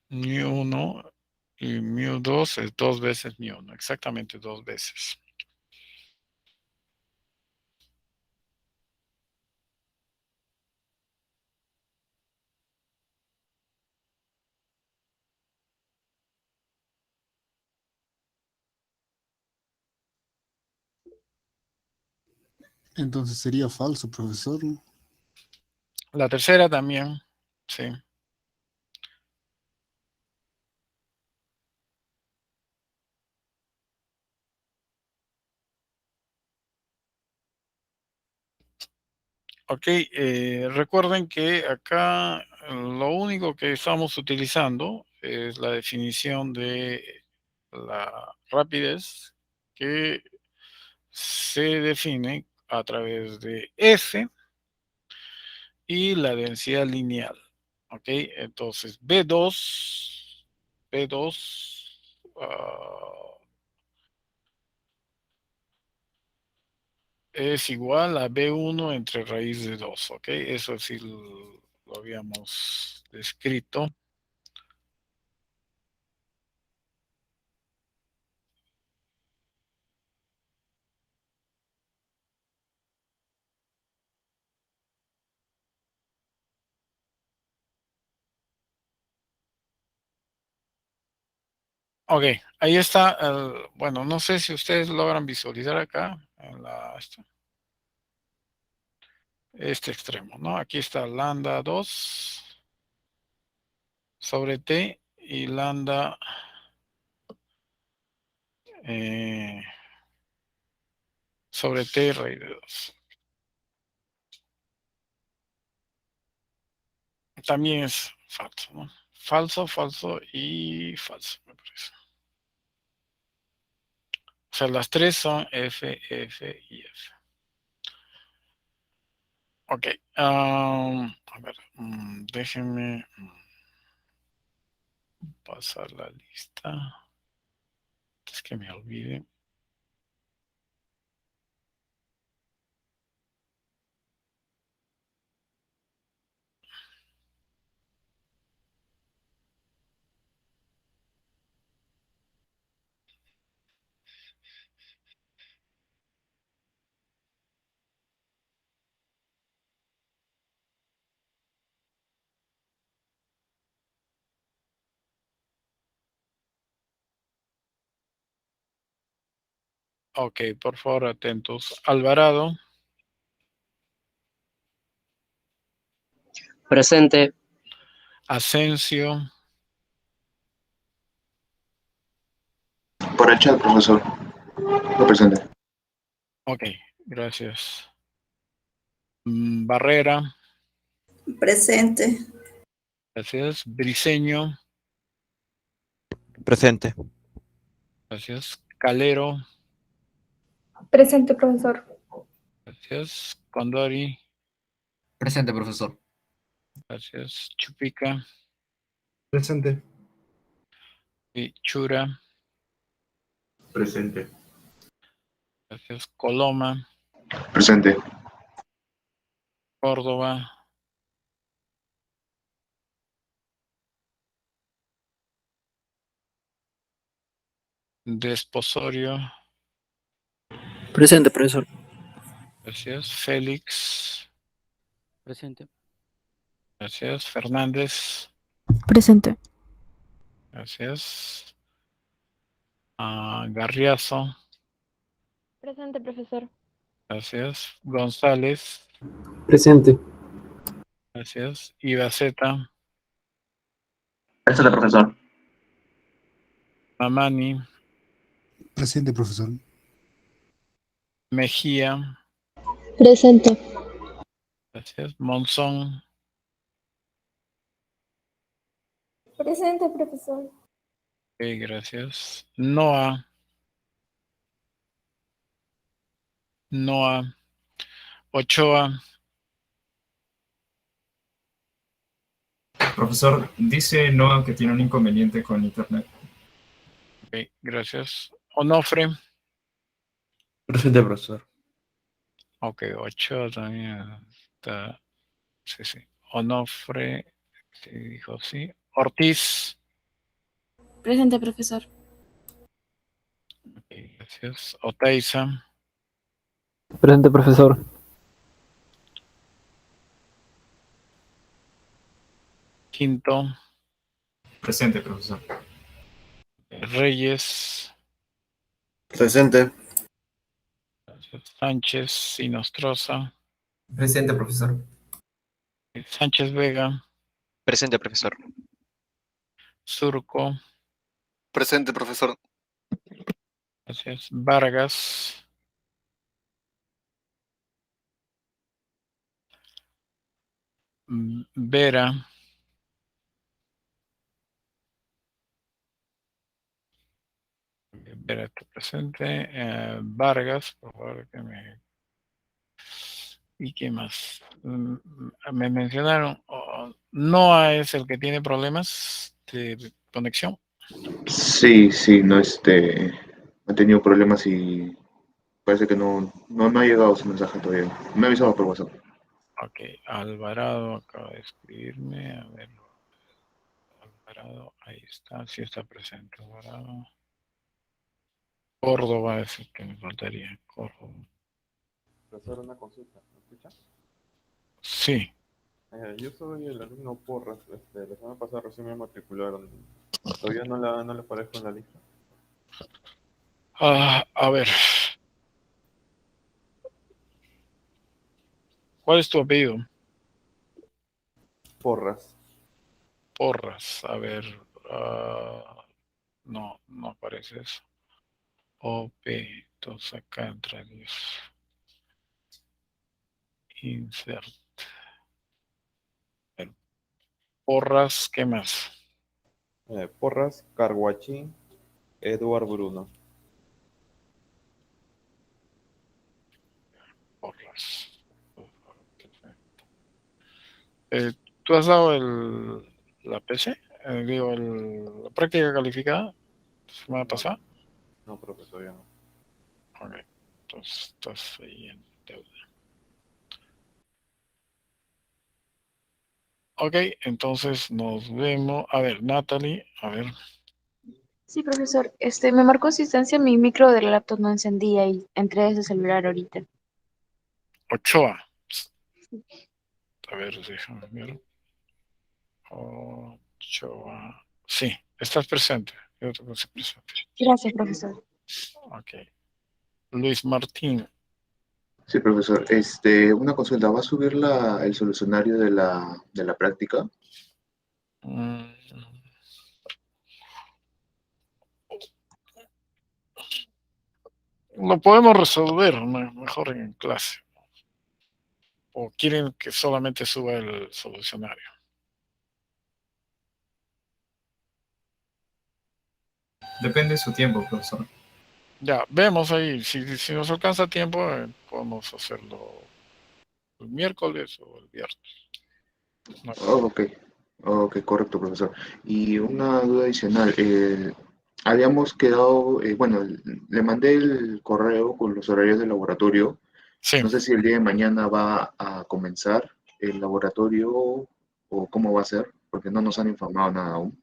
Speaker 1: μ1 y μ2 es 2 veces μ1, exactamente 2 veces.
Speaker 4: Entonces sería falso, profesor, ¿no?
Speaker 1: La tercera también, sí. Ok, recuerden que acá lo único que estamos utilizando es la definición de la rapidez que se define a través de F y la densidad lineal. Ok, entonces B2 es igual a B1 entre raíz de 2, ok, eso sí lo habíamos descrito. Ok, ahí está, bueno, no sé si ustedes logran visualizar acá, en este extremo, ¿no? Aquí está lambda 2 sobre T y lambda sobre T raíz de 2. También es falso, ¿no? Falso, falso y falso, me parece. O sea, las tres son F, F y F. Ok, a ver, déjenme pasar la lista. Es que me olvide. Ok, por favor, atentos. Alvarado,
Speaker 6: Presente.
Speaker 1: Asensio,
Speaker 7: Por el chat, profesor.
Speaker 6: No presente.
Speaker 1: Ok, gracias. Barrera,
Speaker 7: Presente.
Speaker 1: gracias. Briseño,
Speaker 5: Presente.
Speaker 1: gracias. Calero,
Speaker 8: Presente, profesor.
Speaker 1: gracias. Condori,
Speaker 9: Presente, profesor.
Speaker 1: gracias. Chupica
Speaker 10: Presente.
Speaker 1: y Chura,
Speaker 6: Presente.
Speaker 1: gracias. Coloma,
Speaker 6: Presente.
Speaker 1: Córdoba, Desposorio,
Speaker 9: Presente, profesor.
Speaker 1: gracias. Félix,
Speaker 9: Presente.
Speaker 1: gracias. Fernández,
Speaker 8: Presente.
Speaker 1: gracias. Garriazo,
Speaker 8: Presente, profesor.
Speaker 1: gracias. González,
Speaker 9: Presente.
Speaker 1: gracias. Ibaceta,
Speaker 6: Presente, profesor.
Speaker 1: Mamani,
Speaker 4: Presente, profesor.
Speaker 1: Mejía,
Speaker 8: Presente.
Speaker 1: gracias. Monzón,
Speaker 8: Presente, profesor.
Speaker 1: ok, gracias. Noa, Ochoa,
Speaker 3: Profesor, dice Noah que tiene un inconveniente con internet.
Speaker 1: ok, gracias. Onofre,
Speaker 10: Presente, profesor.
Speaker 1: ok, Ochoa también está, sí, sí. Onofre, sí, dijo sí. Ortiz,
Speaker 8: Presente, profesor.
Speaker 1: ok, gracias. Oteiza,
Speaker 9: Presente, profesor.
Speaker 1: Quinto,
Speaker 3: Presente, profesor.
Speaker 1: Reyes,
Speaker 10: Presente.
Speaker 1: gracias. Sánchez, Sinostroza,
Speaker 9: Presente, profesor.
Speaker 1: Sánchez Vega,
Speaker 5: Presente, profesor.
Speaker 1: Surco,
Speaker 10: Presente, profesor.
Speaker 1: gracias. Vargas, Vera, Vera está presente. Vargas, por favor, que me... ¿Y qué más? Me mencionaron, Noah es el que tiene problemas de conexión.
Speaker 6: Sí, sí, no, ha tenido problemas y parece que no ha llegado su mensaje todavía. Me ha avisado por WhatsApp.
Speaker 1: Ok, Alvarado acaba de escribirme. A ver, Alvarado, ahí está, sí está presente. Alvarado. Córdoba es el que me faltaría. Córdoba.
Speaker 10: Profesor, una consulta. ¿Me escucha?
Speaker 1: Sí.
Speaker 10: Yo soy el alumno Porras. La semana pasada recién me matricularon. Todavía no le aparezco en la lista.
Speaker 1: A ver. ¿Cuál es tu apellido?
Speaker 10: Porras.
Speaker 1: Porras. A ver. No aparece eso. OP. Entonces acá entra 10. Insert. Porras, ¿qué más?
Speaker 10: Porras, Carguachín, Eduard Bruno.
Speaker 1: Porras. ¿Tú has dado la PC? La práctica calificada semana pasada.
Speaker 10: No, profesor, ya no.
Speaker 1: Ok. Entonces estás ahí en deuda. Ok, entonces nos vemos. A ver, Natalie, a ver.
Speaker 8: Sí, profesor. Me marcó asistencia, mi micro del laptop no encendía y entré a ese celular ahorita.
Speaker 1: Ochoa. A ver, déjame ver. Ochoa. Sí, estás presente. Yo te puse presente.
Speaker 8: Gracias, profesor.
Speaker 1: Ok. Luis Martín.
Speaker 6: Sí, profesor. Una consulta. ¿Va a subir el solucionario de la práctica?
Speaker 1: Mm, lo podemos resolver mejor en clase. ¿O quieren que solamente suba el solucionario?
Speaker 3: Depende de su tiempo, profesor.
Speaker 1: Ya, vemos ahí. Si nos alcanza tiempo, podemos hacerlo el miércoles o el viernes. No hay problema.
Speaker 6: Ok, ok, correcto, profesor. Y una duda adicional. Habíamos quedado, bueno, le mandé el correo con los horarios del laboratorio.
Speaker 1: Sí.
Speaker 6: No sé si el día de mañana va a comenzar el laboratorio o cómo va a ser, porque no nos han informado nada aún.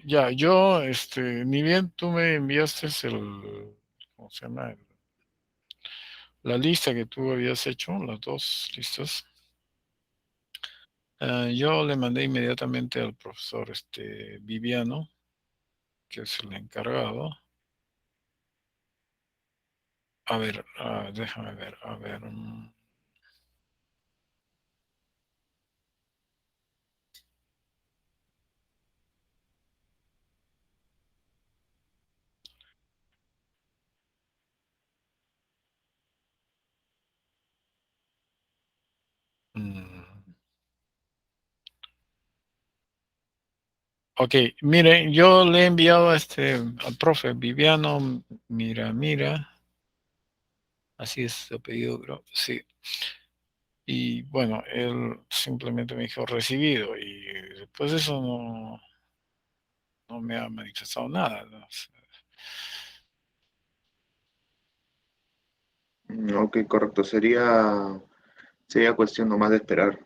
Speaker 1: Ya, yo, ni bien tú me enviaste ¿cómo se llama? La lista que tú habías hecho, las dos listas. Yo le mandé inmediatamente al profesor Viviano, que es el encargado. A ver, déjame ver, a ver. Ok, mire, yo le he enviado al profe Viviano Mira, así es su apellido, creo, sí. Y bueno, él simplemente me dijo recibido y después de eso no me ha manifestado nada, ¿no?
Speaker 6: Ok, correcto. Sería cuestión nomás de esperar,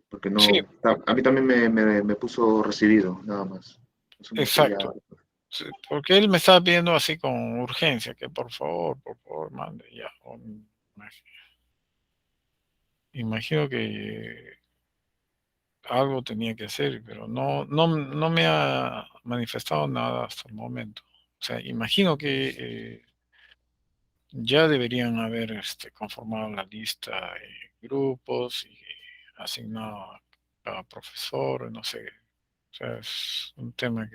Speaker 6: porque
Speaker 1: Sí,
Speaker 6: no, a mí también me puso recibido, nada más. Eso no sé ya.
Speaker 1: exacto. Sí, porque él me estaba pidiendo así con urgencia, que por favor, mande ya. Imagino que algo tenía que hacer, pero no me ha manifestado nada hasta el momento. O sea, imagino que ya deberían haber conformado la lista de grupos y asignado a cada profesor, no sé. O sea, es un tema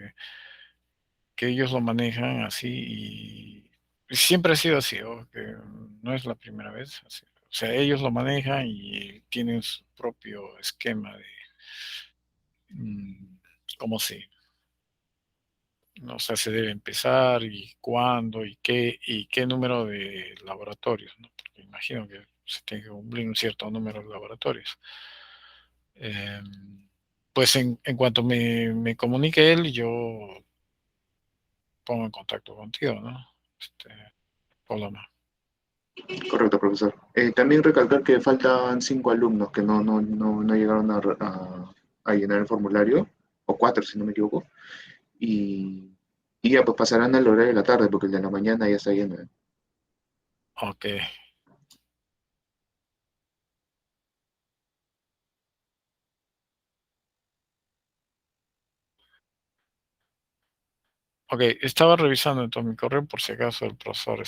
Speaker 1: que ellos lo manejan así y siempre ha sido así, ¿o? Que no es la primera vez. Así. O sea, ellos lo manejan y tienen su propio esquema de cómo no sé, se debe empezar y cuándo y qué número de laboratorios, ¿no? Porque imagino que se tiene que cumplir un cierto número de laboratorios. Eh, pues en cuanto me comunique él, yo pongo en contacto contigo, ¿no? Paloma.
Speaker 6: Correcto, profesor. También recalcar que faltan 5 alumnos que no llegaron a llenar el formulario, o 4 si no me equivoco, y, y ya pues pasarán al horario de la tarde, porque el de la mañana ya está lleno.
Speaker 1: Ok. Ok, estaba revisando entonces mi correo por si acaso el profesor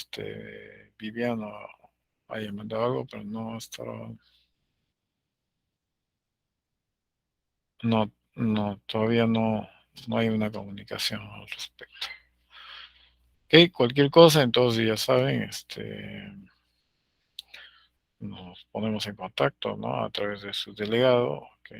Speaker 1: Viviano haya mandado algo, pero no estaba. No, todavía no hay una comunicación al respecto. Ok, cualquier cosa, entonces ya saben, nos ponemos en contacto, ¿no? A través de su delegado, ok.